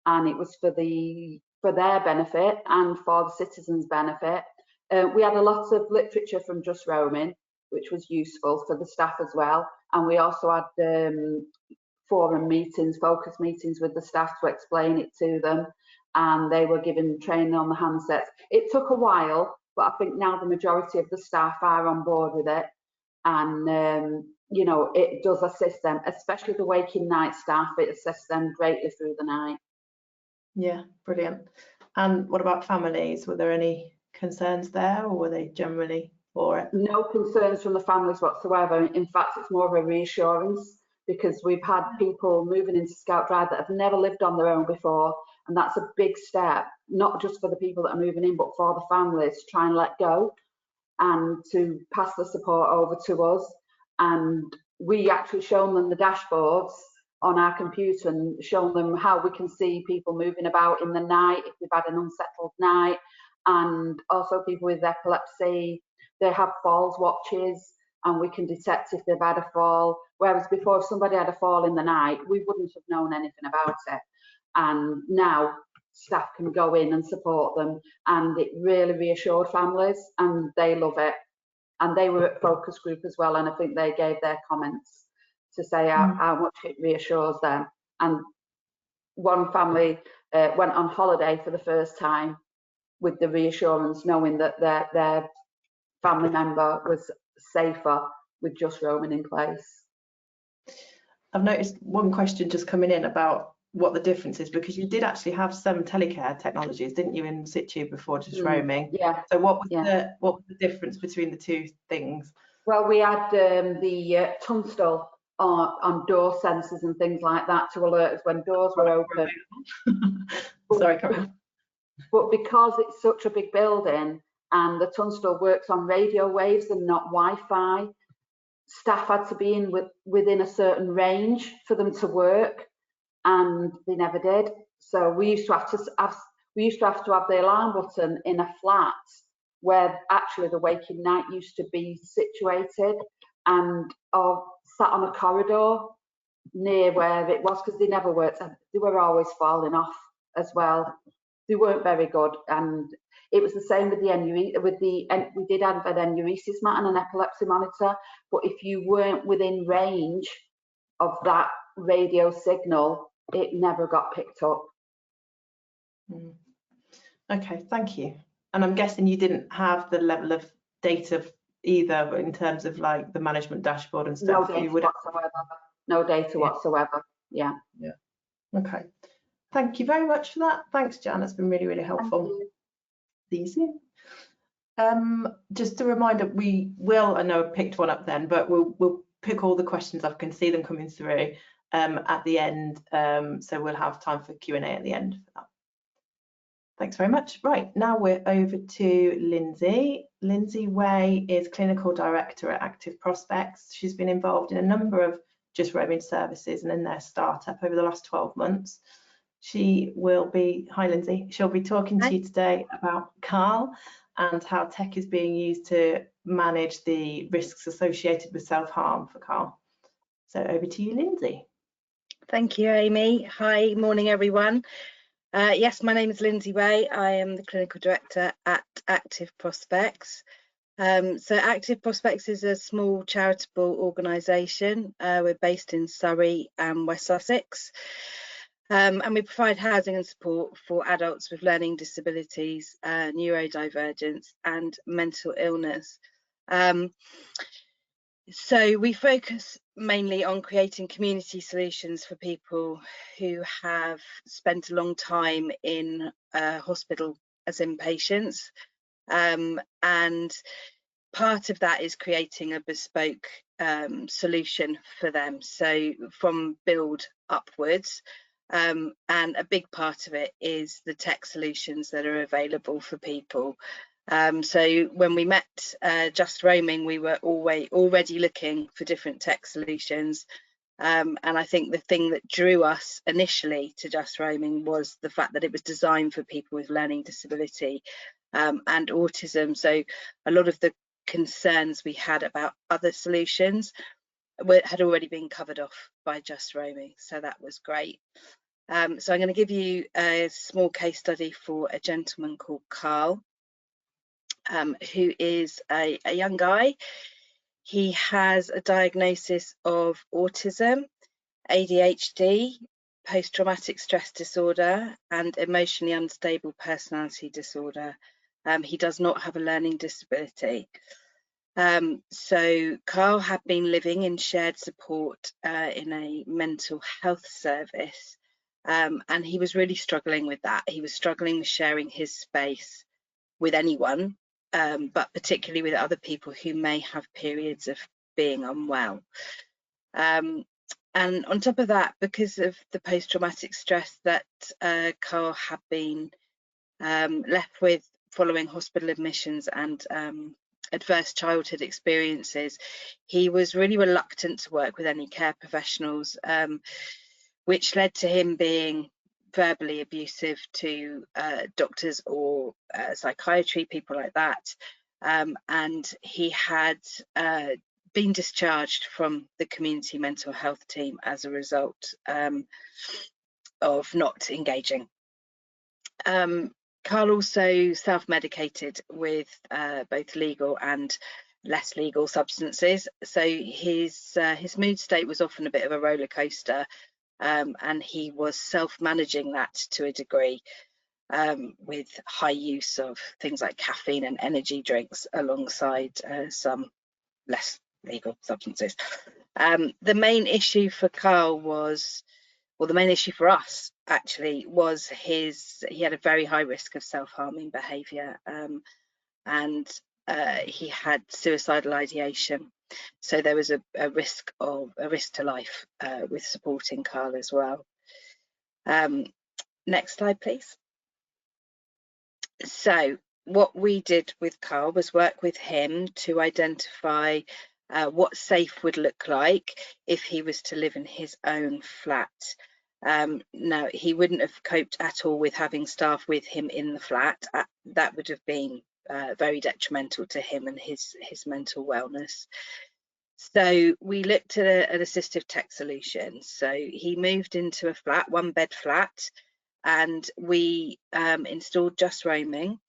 and it was for their benefit and for the citizens' benefit. We had a lot of literature from Just Roaming, which was useful for the staff as well, and we also had forum meetings, focus meetings with the staff to explain it to them, and they were given training on the handsets. It took a while, but I think now the majority of the staff are on board with it, and you know, it does assist them, especially the waking night staff. It assists them greatly through the night. Yeah, brilliant. And what about families? Were there any concerns there, or were they generally for it? No concerns from the families whatsoever. In fact, it's more of a reassurance, because we've had people moving into Scout Drive that have never lived on their own before, and that's a big step, not just for the people that are moving in, but for the families to try and let go and to pass the support over to us. And we actually shown them the dashboards on our computer and shown them how we can see people moving about in the night if they've had an unsettled night, and also people with epilepsy. They have falls watches, and we can detect if they've had a fall. Whereas before, if somebody had a fall in the night, we wouldn't have known anything about it. And now staff can go in and support them, and it really reassured families, and they love it. And they were at focus group as well, and I think they gave their comments to say how much it reassures them. And one family went on holiday for the first time with the reassurance, knowing that their family member was safer with Just Roaming in place. I've noticed one question just coming in about what the difference is, because you did actually have some telecare technologies, didn't you, in situ before Just Roaming? Yeah. So what was the difference between the two things? Well, we had the Tunstall on door sensors and things like that to alert us when doors were open. Sorry, Karl. But because it's such a big building and the Tunstall works on radio waves and not Wi-Fi, staff had to be within a certain range for them to work, and they never did. So we used to have to have the alarm button in a flat where actually the waking night used to be situated, and sat on a corridor near where it was, because they never worked. They were always falling off as well. They weren't very good, and it was the same with we did have an enuresis mat and an epilepsy monitor, but if you weren't within range of that radio signal, it never got picked up. Okay, thank you. And I'm guessing you didn't have the level of data either in terms of like the management dashboard and stuff. No data whatsoever. No data whatsoever. Yeah. Okay. Thank you very much for that. Thanks, Jan. It's been really, really helpful. Easy. Just a reminder, we will, I know I picked one up then, but we'll pick all the questions. I can see them coming through at the end. So we'll have time for Q&A at the end for that. Thanks very much. Right, now we're over to Lindsay. Lindsay Way is Clinical Director at Active Prospects. She's been involved in a number of Just Roaming services and in their startup over the last 12 months. She will be, hi Lindsay, she'll be talking to you today about Karl and how tech is being used to manage the risks associated with self-harm for Karl. So over to you, Lindsay. Thank you, Amy. Hi, morning everyone. Yes, my name is Lindsay Way. I am the Clinical Director at Active Prospects. So Active Prospects is a small charitable organisation. We're based in Surrey and West Sussex. And we provide housing and support for adults with learning disabilities, neurodivergence and mental illness. So we focus mainly on creating community solutions for people who have spent a long time in hospital as inpatients. And part of that is creating a bespoke solution for them, so from build upwards. And a big part of it is the tech solutions that are available for people. So when we met Just Roaming, we were already looking for different tech solutions. And I think the thing that drew us initially to Just Roaming was the fact that it was designed for people with learning disability and autism. So a lot of the concerns we had about other solutions had already been covered off by Just Roaming. So that was great. So I'm going to give you a small case study for a gentleman called Karl, who is a young guy. He has a diagnosis of autism, ADHD, post-traumatic stress disorder, and emotionally unstable personality disorder. He does not have a learning disability. So Karl had been living in shared support in a mental health service. And he was really struggling with that. He was struggling with sharing his space with anyone, but particularly with other people who may have periods of being unwell. And on top of that, because of the post-traumatic stress that Karl had been left with following hospital admissions and adverse childhood experiences, he was really reluctant to work with any care professionals, which led to him being verbally abusive to doctors or psychiatry, people like that, and he had been discharged from the community mental health team as a result of not engaging. Karl also self-medicated with both legal and less legal substances, so his mood state was often a bit of a roller coaster, and he was self-managing that to a degree, with high use of things like caffeine and energy drinks alongside some less legal substances. The main issue for Karl was, well, the main issue for us actually was he had a very high risk of self-harming behaviour, and he had suicidal ideation. So there was a risk to life with supporting Karl as well. Next slide, please. So what we did with Karl was work with him to identify what safe would look like if he was to live in his own flat. Now, he wouldn't have coped at all with having staff with him in the flat. That would have been very detrimental to him and his mental wellness. So we looked at an assistive tech solution. So he moved into a flat, 1-bed flat, and we installed just roaming.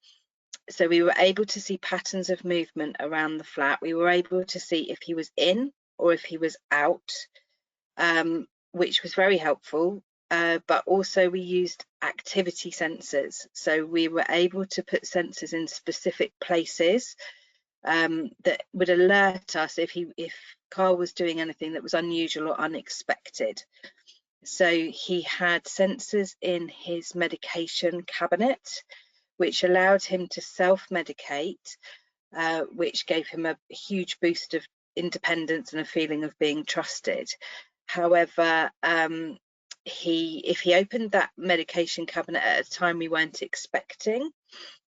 So we were able to see patterns of movement around the flat. We were able to see if he was in or if he was out, which was very helpful. But also we used activity sensors. So we were able to put sensors in specific places that would alert us if Karl was doing anything that was unusual or unexpected. So he had sensors in his medication cabinet, which allowed him to self-medicate, which gave him a huge boost of independence and a feeling of being trusted. However, if he opened that medication cabinet at a time we weren't expecting,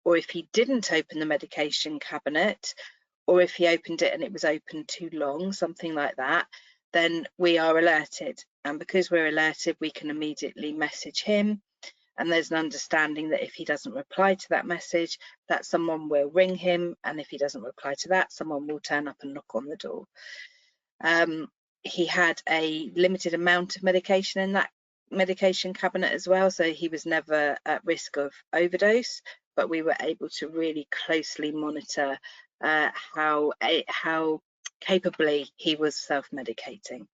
or if he didn't open the medication cabinet, or if he opened it and it was open too long, something like that, then we are alerted. And because we're alerted, we can immediately message him. And there's an understanding that if he doesn't reply to that message, that someone will ring him. And if he doesn't reply to that, someone will turn up and knock on the door. He had a limited amount of medication in that medication cabinet as well, so he was never at risk of overdose, but we were able to really closely monitor how capably he was self-medicating.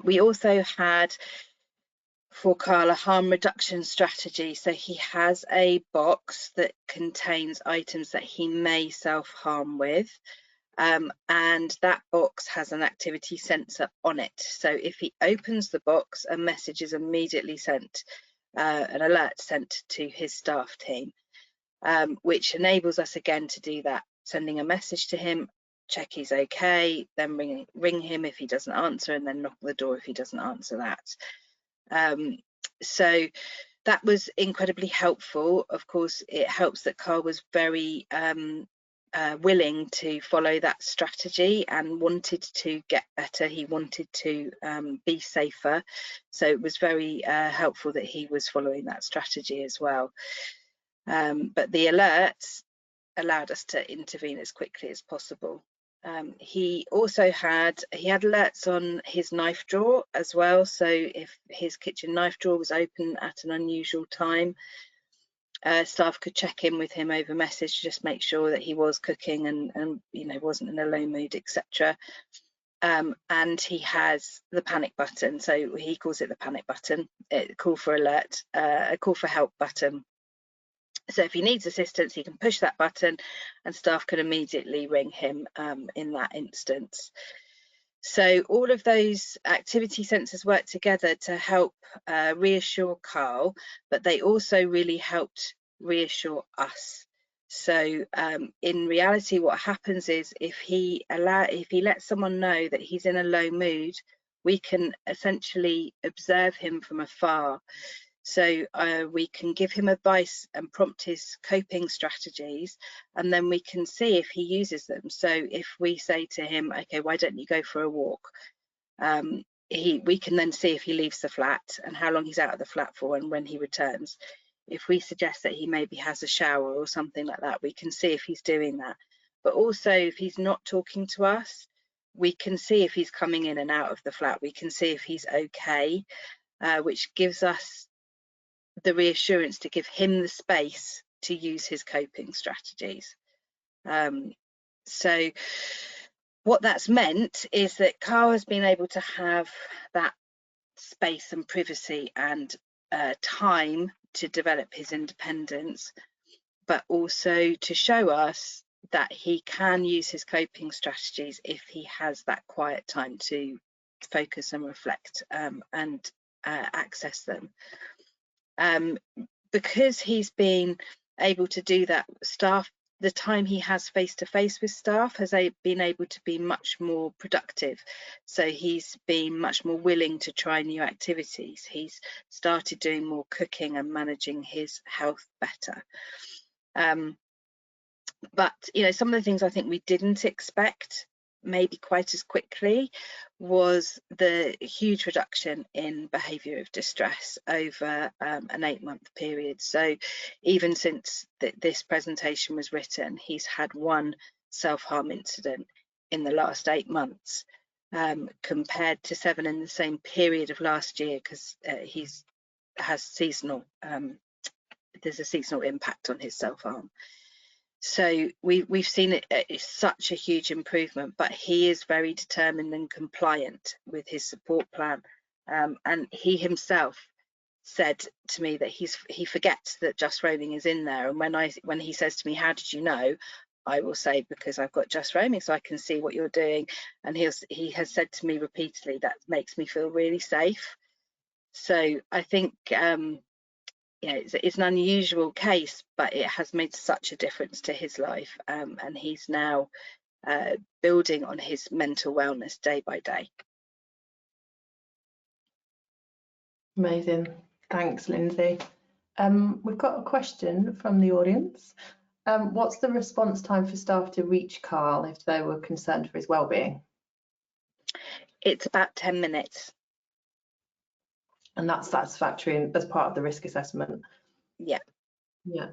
We also had for Karl a harm reduction strategy. So he has a box that contains items that he may self-harm with, and that box has an activity sensor on it. So if he opens the box, a message is immediately sent, an alert sent to his staff team, which enables us again to do that, sending a message to him, check he's okay, then ring him if he doesn't answer, and then knock on the door if he doesn't answer that. So that was incredibly helpful. Of course, it helps that Karl was very willing to follow that strategy and wanted to get better. He wanted to be safer. So it was very helpful that he was following that strategy as well. But the alerts allowed us to intervene as quickly as possible. He also had alerts on his knife drawer as well. So if his kitchen knife drawer was open at an unusual time, staff could check in with him over message to just make sure that he was cooking and wasn't in a low mood, etc. And he has the panic button, so he calls it the panic button, a call for alert, a call for help button. So if he needs assistance, he can push that button and staff can immediately ring him in that instance. So all of those activity sensors work together to help reassure Karl, but they also really helped reassure us. So in reality, what happens is if he lets someone know that he's in a low mood, we can essentially observe him from afar. So we can give him advice and prompt his coping strategies, and then we can see if he uses them. So if we say to him, okay, why don't you go for a walk? We can then see if he leaves the flat and how long he's out of the flat for and when he returns. if we suggest that he maybe has a shower or something like that, we can see if he's doing that. But also, if he's not talking to us, we can see if he's coming in and out of the flat. We can see if he's okay, which gives us the reassurance to give him the space to use his coping strategies. So what that's meant is that Karl has been able to have that space and privacy and time to develop his independence, but also to show us that he can use his coping strategies if he has that quiet time to focus and reflect and access them. Because he's been able to do that, staff, the time he has face-to-face with staff has been able to be much more productive. So he's been much more willing to try new activities. He's started doing more cooking and managing his health better. But you know, some of the things I think we didn't expect maybe quite as quickly was the huge reduction in behaviour of distress over an 8-month period. So even since this presentation was written, he's had 1 self-harm incident in the last 8 months, compared to 7 in the same period of last year, because has seasonal, there's a seasonal impact on his self-harm. So we've seen it's such a huge improvement, but he is very determined and compliant with his support plan. And he himself said to me that he forgets that Just Roaming is in there. And when he says to me, "How did you know?" I will say, "Because I've got Just Roaming, so I can see what you're doing." And he has said to me repeatedly, "That makes me feel really safe." So I think you know, it's an unusual case, but it has made such a difference to his life, and he's now building on his mental wellness day by day. Amazing. Thanks, Lindsay. We've got a question from the audience. What's the response time for staff to reach Karl if they were concerned for his well-being? It's about 10 minutes. And that's satisfactory as part of the risk assessment. Yeah. Yeah.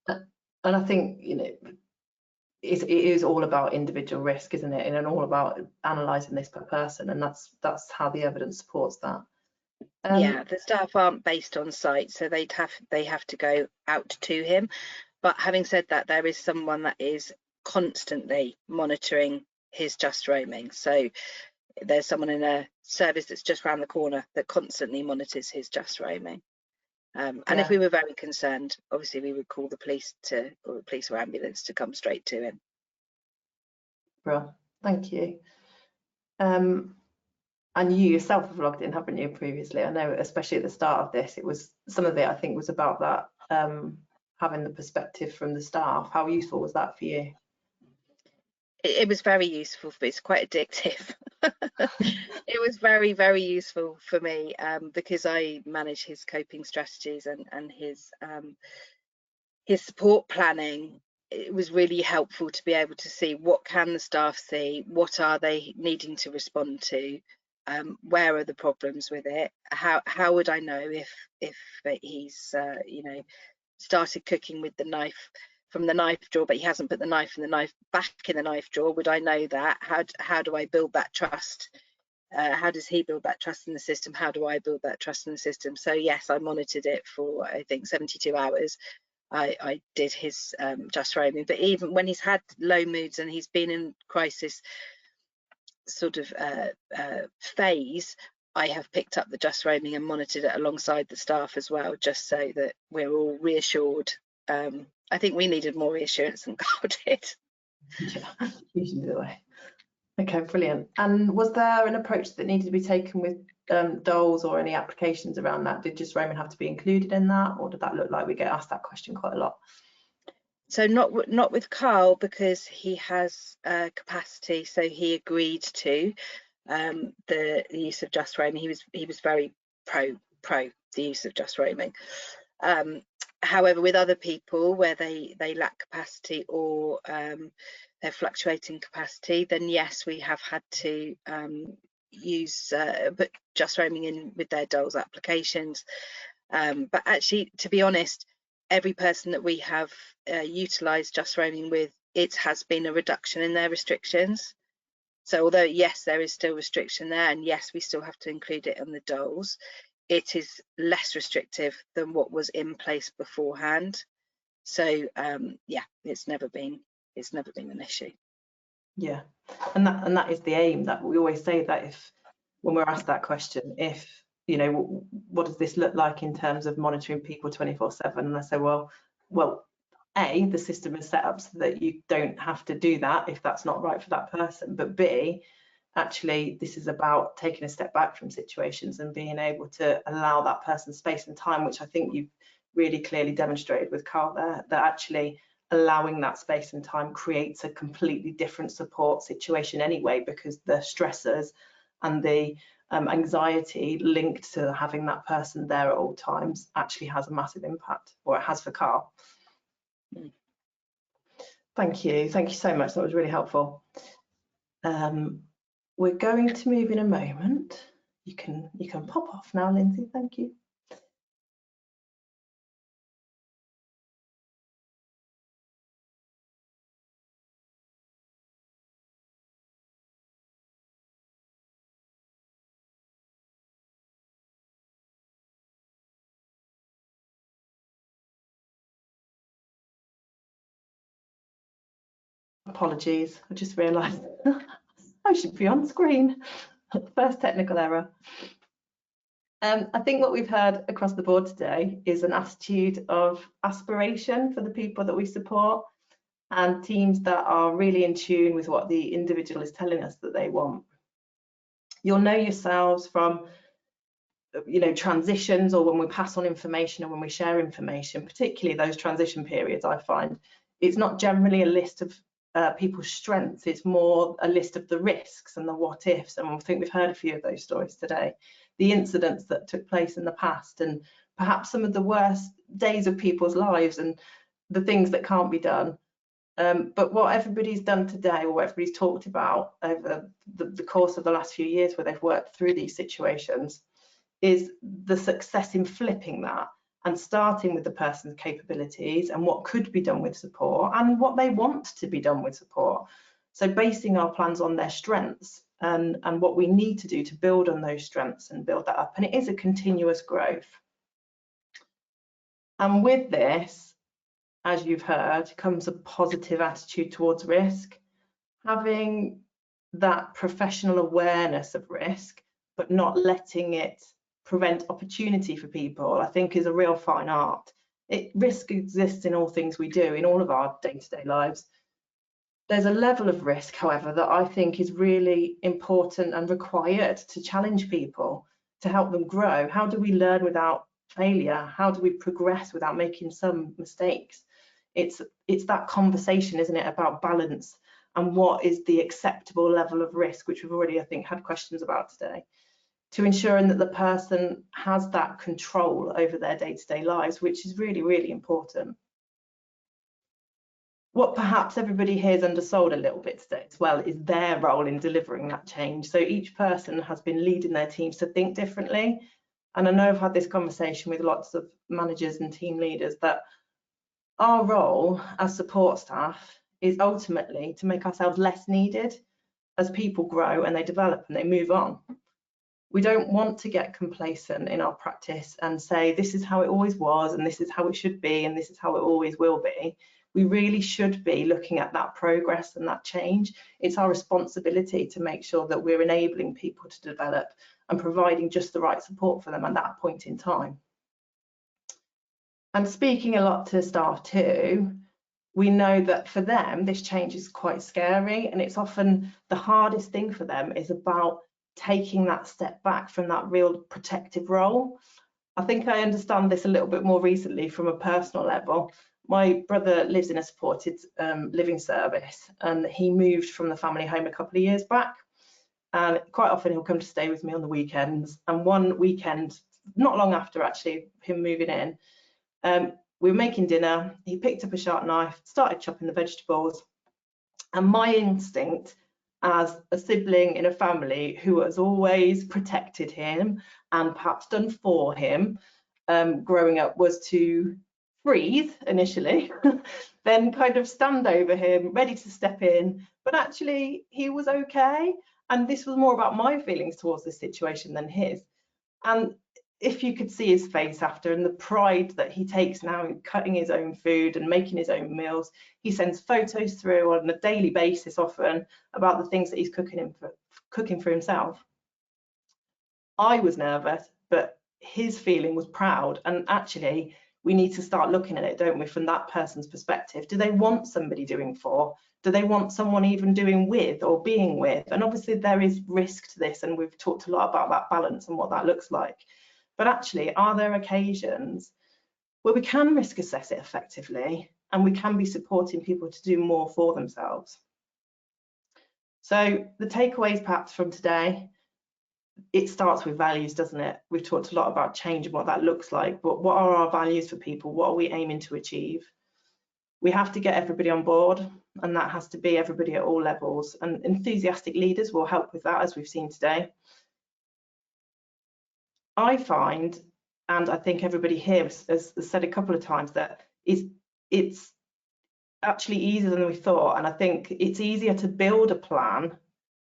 And I think, you know, it is all about individual risk, isn't it? And all about analysing this per person, and that's how the evidence supports that. Yeah, the staff aren't based on site, so they have to go out to him. But having said that, there is someone that is constantly monitoring his Just Roaming. So there's someone in a service that's just around the corner that constantly monitors his Just Roaming. And if we were very concerned, obviously we would call the police or ambulance to come straight to him. Well, thank you. And you yourself have logged in, haven't you, previously? I know, especially at the start of this, it was some of it, I think, was about that, having the perspective from the staff. How useful was that for you? It was very useful, but it's quite addictive. It was very, very useful for me, because I manage his coping strategies and his support planning. It was really helpful to be able to see what can the staff see, what are they needing to respond to, where are the problems with it, how would I know if he's you know, started cooking with the knife from the knife drawer, but he hasn't put the knife back in the knife drawer. Would I know that? How do I build that trust? How does he build that trust in the system? How do I build that trust in the system? So yes, I monitored it for, I think, 72 hours. I did his Just Roaming, but even when he's had low moods and he's been in crisis sort of phase, I have picked up the Just Roaming and monitored it alongside the staff as well, just so that we're all reassured. I think we needed more reassurance than Karl did. Yeah, usually the way. Okay, brilliant. And was there an approach that needed to be taken with dolls or any applications around that? Did Just Roaming have to be included in that, or did that look like we get asked that question quite a lot? So not with Karl, because he has capacity, so he agreed to the use of Just Roaming. He was very pro the use of Just Roaming. However, with other people where they lack capacity or they're fluctuating capacity, then yes, we have had to use put Just Roaming in with their dolls applications. But actually, to be honest, every person that we have utilised Just Roaming with, it has been a reduction in their restrictions. So although, yes, there is still restriction there, and yes, we still have to include it on the doles, it is less restrictive than what was in place beforehand. So yeah, it's never been an issue. Yeah, and that is the aim. That we always say that if, when we're asked that question, if, you know, what does this look like in terms of monitoring people 24/7, and I say, well, A, the system is set up so that you don't have to do that if that's not right for that person, but B, actually this is about taking a step back from situations and being able to allow that person space and time, which I think you've really clearly demonstrated with Karl there, that actually allowing that space and time creates a completely different support situation anyway, because the stressors and the anxiety linked to having that person there at all times actually has a massive impact, or it has for Karl. Thank you so much, that was really helpful. We're going to move in a moment. You can pop off now, Lindsay, thank you. Apologies, I just realised I should be on screen. First technical error. I think what we've heard across the board today is an attitude of aspiration for the people that we support, and teams that are really in tune with what the individual is telling us that they want. You'll know yourselves from, you know, transitions, or when we pass on information and when we share information, particularly those transition periods. I find it's not generally a list of people's strengths, it's more a list of the risks and the what ifs, and I think we've heard a few of those stories today, the incidents that took place in the past, and perhaps some of the worst days of people's lives and the things that can't be done. But what everybody's done today, or what everybody's talked about over the course of the last few years where they've worked through these situations, is the success in flipping that and starting with the person's capabilities and what could be done with support and what they want to be done with support. So basing our plans on their strengths and what we need to do to build on those strengths and build that up. And it is a continuous growth. And with this, as you've heard, comes a positive attitude towards risk. Having that professional awareness of risk, but not letting it prevent opportunity for people, I think is a real fine art. Risk exists in all things we do, in all of our day-to-day lives. There's a level of risk, however, that I think is really important and required to challenge people, to help them grow. How do we learn without failure? How do we progress without making some mistakes? It's that conversation, isn't it, about balance and what is the acceptable level of risk, which we've already, I think, had questions about today, to ensuring that the person has that control over their day-to-day lives, which is really, really important. What perhaps everybody here is undersold a little bit today as well is their role in delivering that change. So each person has been leading their teams to think differently. And I know I've had this conversation with lots of managers and team leaders that our role as support staff is ultimately to make ourselves less needed as people grow and they develop and they move on. We don't want to get complacent in our practice and say this is how it always was and this is how it should be and this is how it always will be. We really should be looking at that progress and that change. It's our responsibility to make sure that we're enabling people to develop and providing just the right support for them at that point in time. And speaking a lot to staff too, we know that for them this change is quite scary, and it's often the hardest thing for them is about taking that step back from that real protective role. I think I understand this a little bit more recently from a personal level. My brother lives in a supported living service, and he moved from the family home a couple of years back, and quite often he'll come to stay with me on the weekends. And one weekend, not long after actually him moving in, we were making dinner, he picked up a sharp knife, started chopping the vegetables, and my instinct as a sibling in a family who has always protected him and perhaps done for him, growing up was to breathe initially, then kind of stand over him, ready to step in, but actually he was okay. And this was more about my feelings towards this situation than his. And if you could see his face after, and the pride that he takes now in cutting his own food and making his own meals, he sends photos through on a daily basis often about the things that he's cooking for himself. I was nervous, but his feeling was proud. And actually, we need to start looking at it, don't we, from that person's perspective. Do they want somebody doing for? Do they want someone even doing with or being with? And obviously there is risk to this, and we've talked a lot about that balance and what that looks like. But actually, are there occasions where we can risk assess it effectively and we can be supporting people to do more for themselves? So the takeaways perhaps from today, it starts with values, doesn't it? We've talked a lot about change and what that looks like, but what are our values for people? What are we aiming to achieve? We have to get everybody on board, and that has to be everybody at all levels, and enthusiastic leaders will help with that, as we've seen today. I find, and I think everybody here has said a couple of times, that it's actually easier than we thought, and I think it's easier to build a plan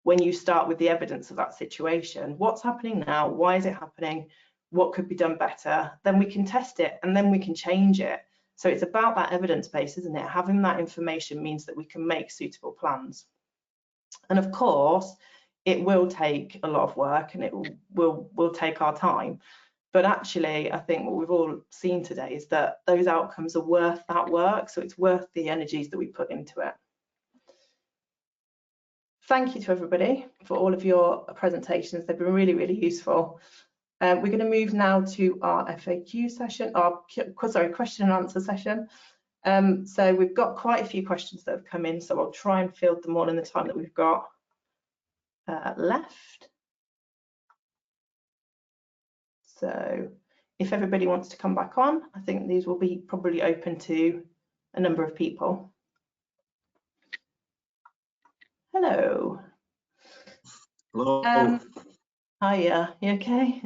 when you start with the evidence of that situation. What's happening now? Why is it happening? What could be done better? Then we can test it and then we can change it. So it's about that evidence base, isn't it? Having that information means that we can make suitable plans. And of course, it will take a lot of work and it will take our time. But actually, I think what we've all seen today is that those outcomes are worth that work. So it's worth the energies that we put into it. Thank you to everybody for all of your presentations. They've been really, really useful. We're going to move now to our FAQ session, our question and answer session. So we've got quite a few questions that have come in, so I'll try and field them all in the time that we've got left. So if everybody wants to come back on, I think these will be probably open to a number of people. Hello. Hello. Hiya, you okay?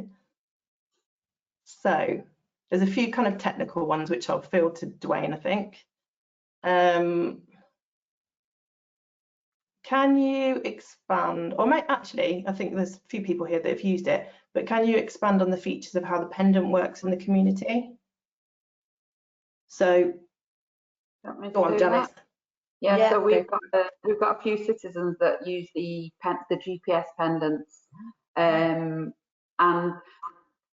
So there's a few kind of technical ones which I'll field to Dwayne, I think. Can you expand, or actually, I think there's a few people here that have used it, but can you expand on the features of how the pendant works in the community? So, go on, Janice. Yeah, so we've got a few citizens that use the GPS pendants, and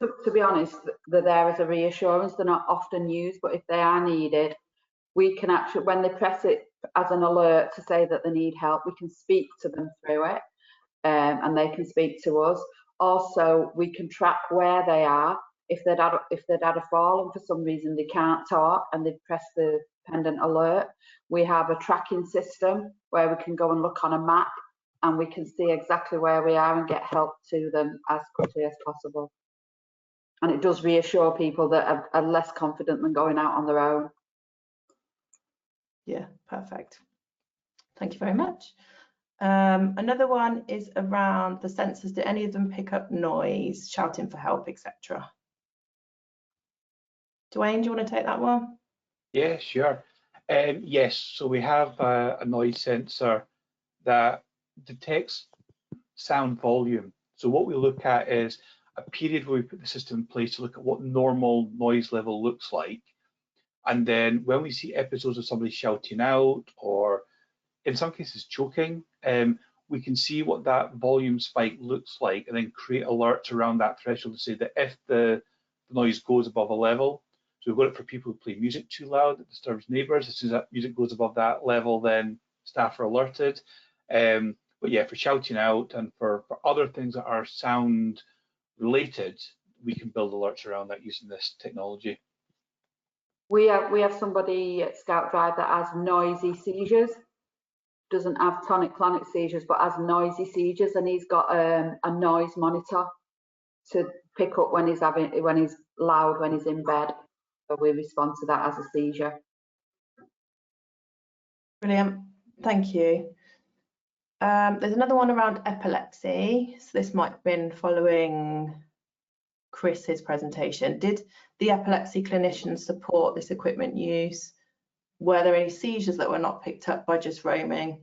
to be honest, they're there as a reassurance. They're not often used, but if they are needed, we can actually, when they press it as an alert to say that they need help, we can speak to them through it, and they can speak to us. Also, we can track where they are. If they'd had a fall and for some reason they can't talk and they've pressed the pendant alert, we have a tracking system where we can go and look on a map and we can see exactly where we are and get help to them as quickly as possible. And it does reassure people that are less confident than going out on their own. Yeah, perfect. Thank you very much. Another one is around the sensors. Do any of them pick up noise, shouting for help, etc.? Dwayne, do you want to take that one? Yeah, sure. Yes, so we have a noise sensor that detects sound volume. So what we look at is a period where we put the system in place to look at what normal noise level looks like. And then when we see episodes of somebody shouting out or in some cases choking, we can see what that volume spike looks like and then create alerts around that threshold to say that if the noise goes above a level, so we've got it for people who play music too loud that disturbs neighbours. As soon as that music goes above that level, then staff are alerted. But yeah, for shouting out and for other things that are sound related, we can build alerts around that using this technology. We have somebody at Scout Drive that has noisy seizures, doesn't have tonic-clonic seizures, but has noisy seizures, and he's got a noise monitor to pick up when he's loud, when he's in bed. So we respond to that as a seizure. Brilliant, thank you. There's another one around epilepsy. So this might have been following Chris's presentation. Did the epilepsy clinicians support this equipment use? Were there any seizures that were not picked up by just roaming?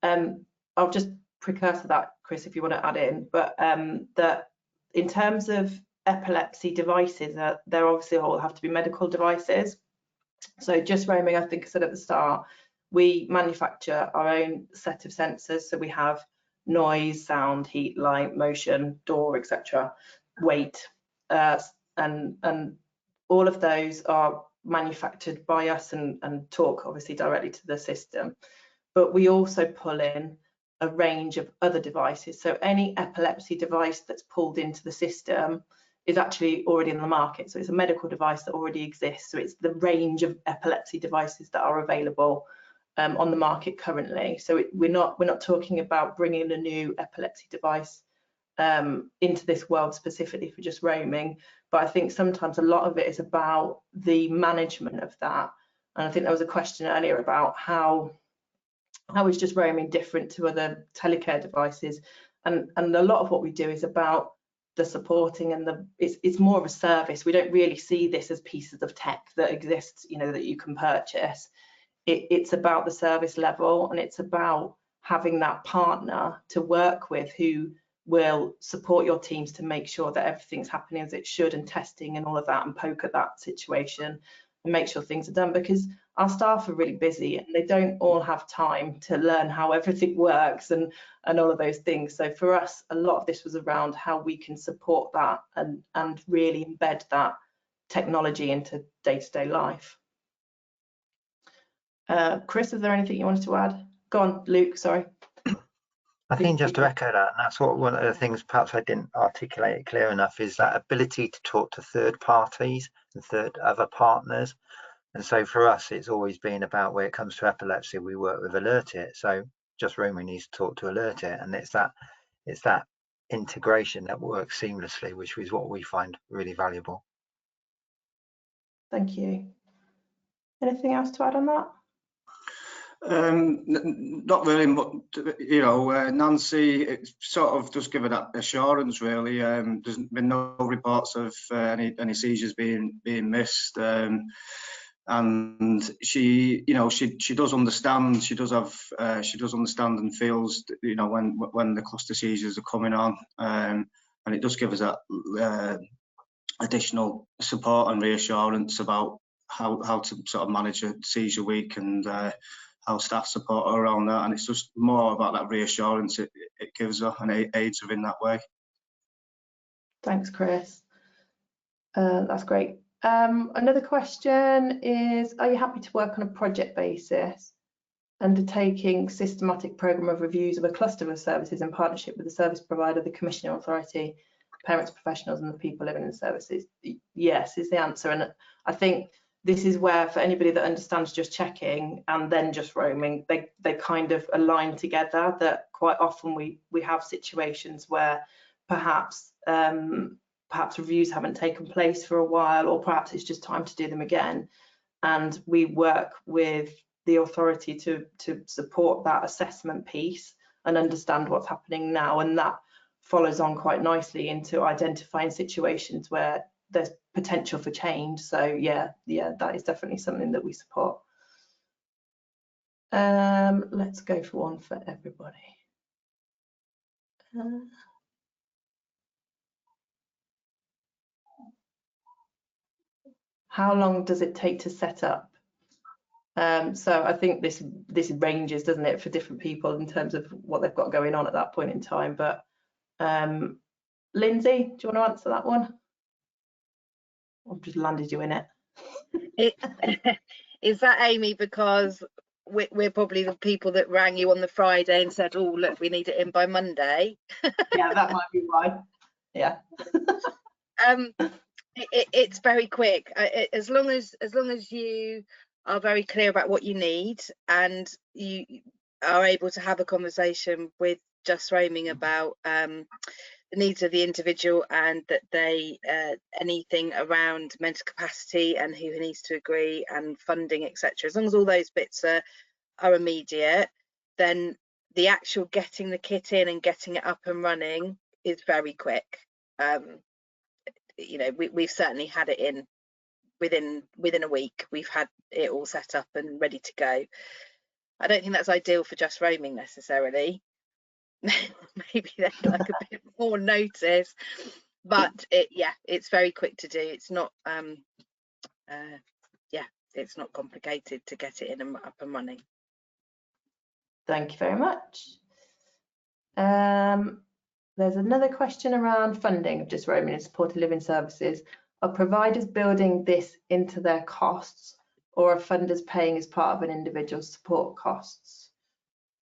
I'll just precursor that, Chris, if you want to add in, but that in terms of epilepsy devices, there obviously all have to be medical devices. So just roaming, I think I said at the start, we manufacture our own set of sensors. So we have noise, sound, heat, light, motion, door, etc., weight, and all of those are manufactured by us and talk obviously directly to the system. But we also pull in a range of other devices. So any epilepsy device that's pulled into the system is actually already in the market. So it's a medical device that already exists. So it's the range of epilepsy devices that are available on the market currently. So we're not talking about bringing a new epilepsy device into this world specifically for just roaming. But I think sometimes a lot of it is about the management of that. And I think there was a question earlier about how is just roaming different to other telecare devices, and a lot of what we do is about the supporting and it's more of a service. We don't really see this as pieces of tech that exist, you know, that you can purchase. It's about the service level, and it's about having that partner to work with who will support your teams to make sure that everything's happening as it should, and testing and all of that, and poke at that situation and make sure things are done, because our staff are really busy and they don't all have time to learn how everything works and all of those things. So for us, a lot of this was around how we can support that and really embed that technology into day-to-day life. Chris, is there anything you wanted to add? Go on, Luke, sorry. I think just to echo that, and that's what one of the things perhaps I didn't articulate it clear enough, is that ability to talk to third parties and other partners. And so for us, it's always been about, where it comes to epilepsy, we work with Alert It. So just roaming needs to talk to Alert It, and it's that integration that works seamlessly, which is what we find really valuable. Thank you. Anything else to add on that? Not really, but you know, Nancy, it sort of just give her that assurance really. There's been no reports of any seizures being missed, and she, you know, she does understand. She does understand and feels, you know, when the cluster seizures are coming on, and it does give us that additional support and reassurance about how to sort of manage a seizure week, and how staff support her around that. And it's just more about that reassurance it gives her and aids her in that way. Thanks, Chris. That's great. Another question is, are you happy to work on a project basis, undertaking systematic programme of reviews of a cluster of services in partnership with the service provider, the commissioning authority, parents, professionals and the people living in the services? Yes is the answer. And I think this is where, for anybody that understands just checking and then just roaming, they kind of align together, that quite often we have situations where perhaps reviews haven't taken place for a while, or perhaps it's just time to do them again, and we work with the authority to support that assessment piece and understand what's happening now, and that follows on quite nicely into identifying situations where there's potential for change. So yeah, that is definitely something that we support. Let's go for one for everybody. How long does it take to set up? So I think this ranges, doesn't it, for different people in terms of what they've got going on at that point in time. But Lindsay, do you want to answer that one? I've just landed you in it. Is that Amy? Because we're probably the people that rang you on the Friday and said, oh look, we need it in by Monday. Yeah, that might be why. Yeah. It's very quick. As long as you are very clear about what you need, and you are able to have a conversation with Just Roaming about the needs of the individual, and that they anything around mental capacity and who needs to agree and funding, etc. As long as all those bits are immediate, then the actual getting the kit in and getting it up and running is very quick. you know, we've certainly had it in within a week. We've had it all set up and ready to go. I don't think that's ideal for just roaming necessarily. Maybe they'd like a bit more notice, but it's very quick to do. It's not it's not complicated to get it in and up and running. Thank you very much. There's another question around funding of just roaming and supported living services. Are providers building this into their costs, or are funders paying as part of an individual's support costs?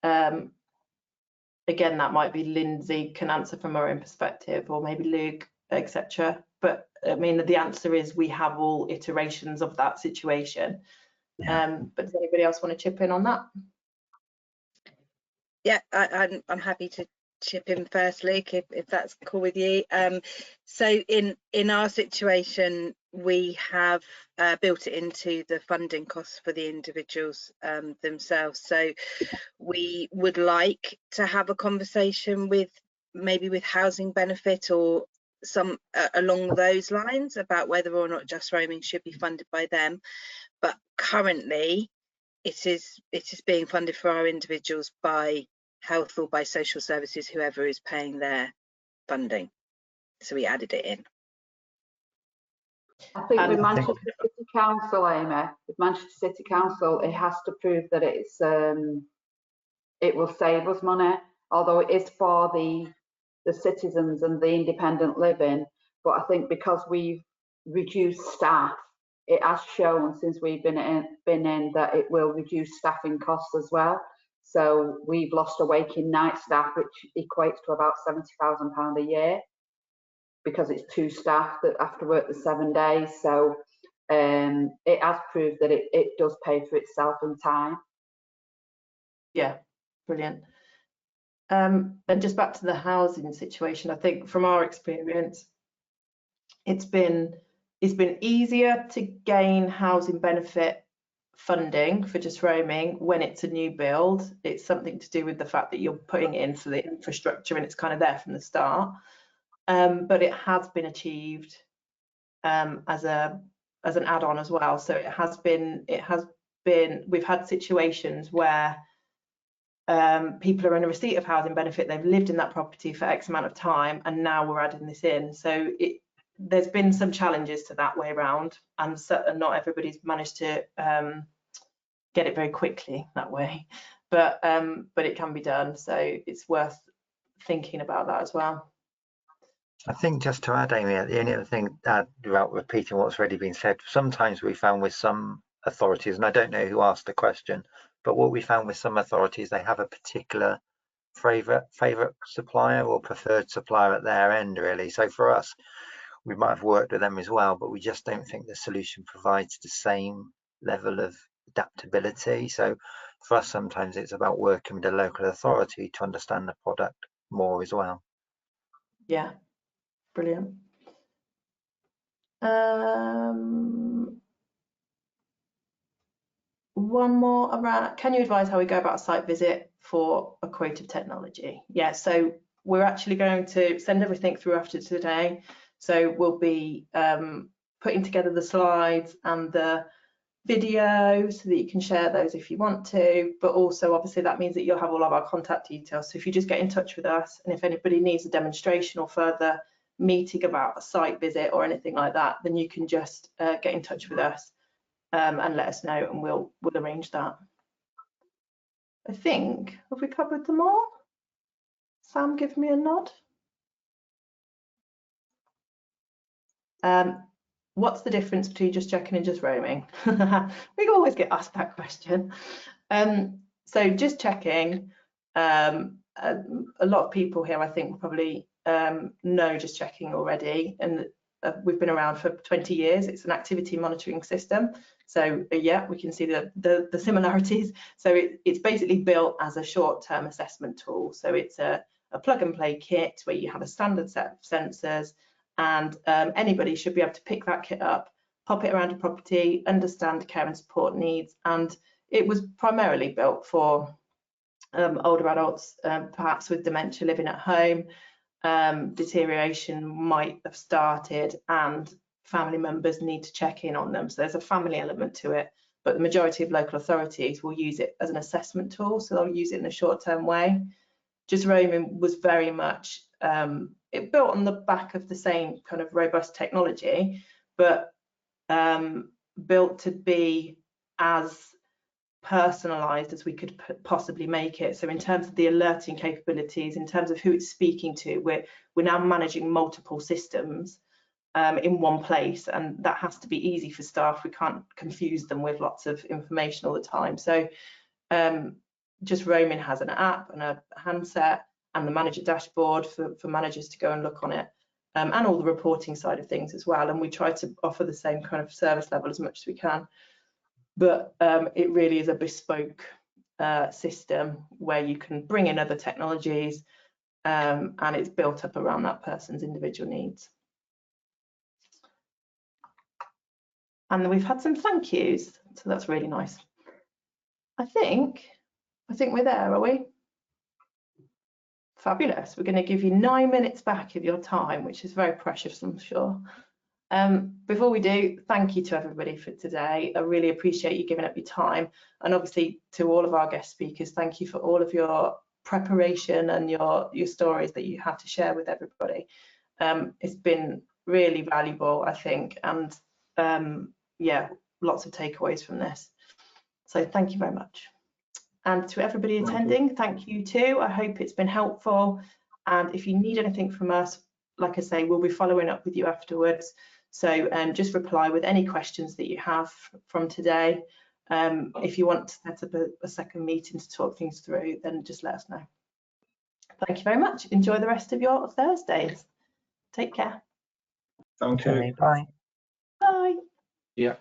Again, that might be Lindsay can answer from her own perspective, or maybe Luke, etc. But I mean, the answer is we have all iterations of that situation. Yeah. But does anybody else want to chip in on that? Yeah, I'm happy to chip in first, Luke, if that's cool with you. So in our situation, we have built it into the funding costs for the individuals themselves. So we would like to have a conversation with housing benefit or some along those lines about whether or not just roaming should be funded by them. But currently it is being funded for our individuals by health or by social services, whoever is paying their funding. So we added it in. I think with Manchester City Council, Amy, with Manchester City Council, it has to prove that it's it will save us money, although it is for the citizens and the independent living. But I think because we've reduced staff, it has shown since we've been in that it will reduce staffing costs as well. So we've lost a waking night staff, which equates to about £70,000 a year, because it's 2 staff that have to work the 7 days. So it has proved that it does pay for itself in time. Yeah, brilliant. And just back to the housing situation, I think from our experience, it's been easier to gain housing benefit funding for just roaming when it's a new build. It's something to do with the fact that you're putting it in for the infrastructure and it's kind of there from the start. But it has been achieved as an add-on as well. So we've had situations where people are in a receipt of housing benefit, they've lived in that property for X amount of time, and now we're adding this in. So there's been some challenges to that way around, and not everybody's managed to get it very quickly that way, but it can be done. So it's worth thinking about that as well. I think just to add, Amy, the only other thing without repeating what's already been said, sometimes we found with some authorities, and I don't know who asked the question, but what we found with some authorities, they have a particular favourite supplier or preferred supplier at their end, really. So for us, we might have worked with them as well, but we just don't think the solution provides the same level of adaptability. So for us, sometimes it's about working with the local authority to understand the product more as well. Yeah, brilliant. One more around, can you advise how we go about a site visit for a creative technology? Yeah, so we're actually going to send everything through after today. So we'll be putting together the slides and the video so that you can share those if you want to, but also obviously that means that you'll have all of our contact details. So if you just get in touch with us, and if anybody needs a demonstration or further meeting about a site visit or anything like that, then you can just get in touch with us and let us know, and we'll arrange that. I think, have we covered them all? Sam, give me a nod. What's the difference between just checking and just roaming? We always get asked that question. So just checking, a lot of people here I think probably know just checking already, and we've been around for 20 years. It's an activity monitoring system. So yeah, we can see the similarities. So it's basically built as a short-term assessment tool. So it's a plug and play kit where you have a standard set of sensors, and anybody should be able to pick that kit up, pop it around a property, understand care and support needs. And it was primarily built for older adults, perhaps with dementia living at home, deterioration might have started and family members need to check in on them. So there's a family element to it, but the majority of local authorities will use it as an assessment tool, so they'll use it in a short-term way. Just Roaming was very much, it built on the back of the same kind of robust technology, but built to be as personalised as we could possibly make it. So in terms of the alerting capabilities, in terms of who it's speaking to, we're now managing multiple systems in one place, and that has to be easy for staff. We can't confuse them with lots of information all the time. So Just Roaming has an app and a handset and the manager dashboard for managers to go and look on it, and all the reporting side of things as well. And we try to offer the same kind of service level as much as we can. But it really is a bespoke system where you can bring in other technologies, and it's built up around that person's individual needs. And then we've had some thank yous, so that's really nice. I think we're there, are we? Fabulous. We're going to give you 9 minutes back of your time, which is very precious, I'm sure. Before we do, thank you to everybody for today. I really appreciate you giving up your time, and obviously to all of our guest speakers, thank you for all of your preparation and your stories that you had to share with everybody. It's been really valuable, I think, and yeah, lots of takeaways from this. So thank you very much. And to everybody attending, thank you too. I hope it's been helpful. And if you need anything from us, like I say, we'll be following up with you afterwards. So just reply with any questions that you have from today. If you want to set up a second meeting to talk things through, then just let us know. Thank you very much. Enjoy the rest of your Thursdays. Take care. Thank you. Bye. Bye. Yeah.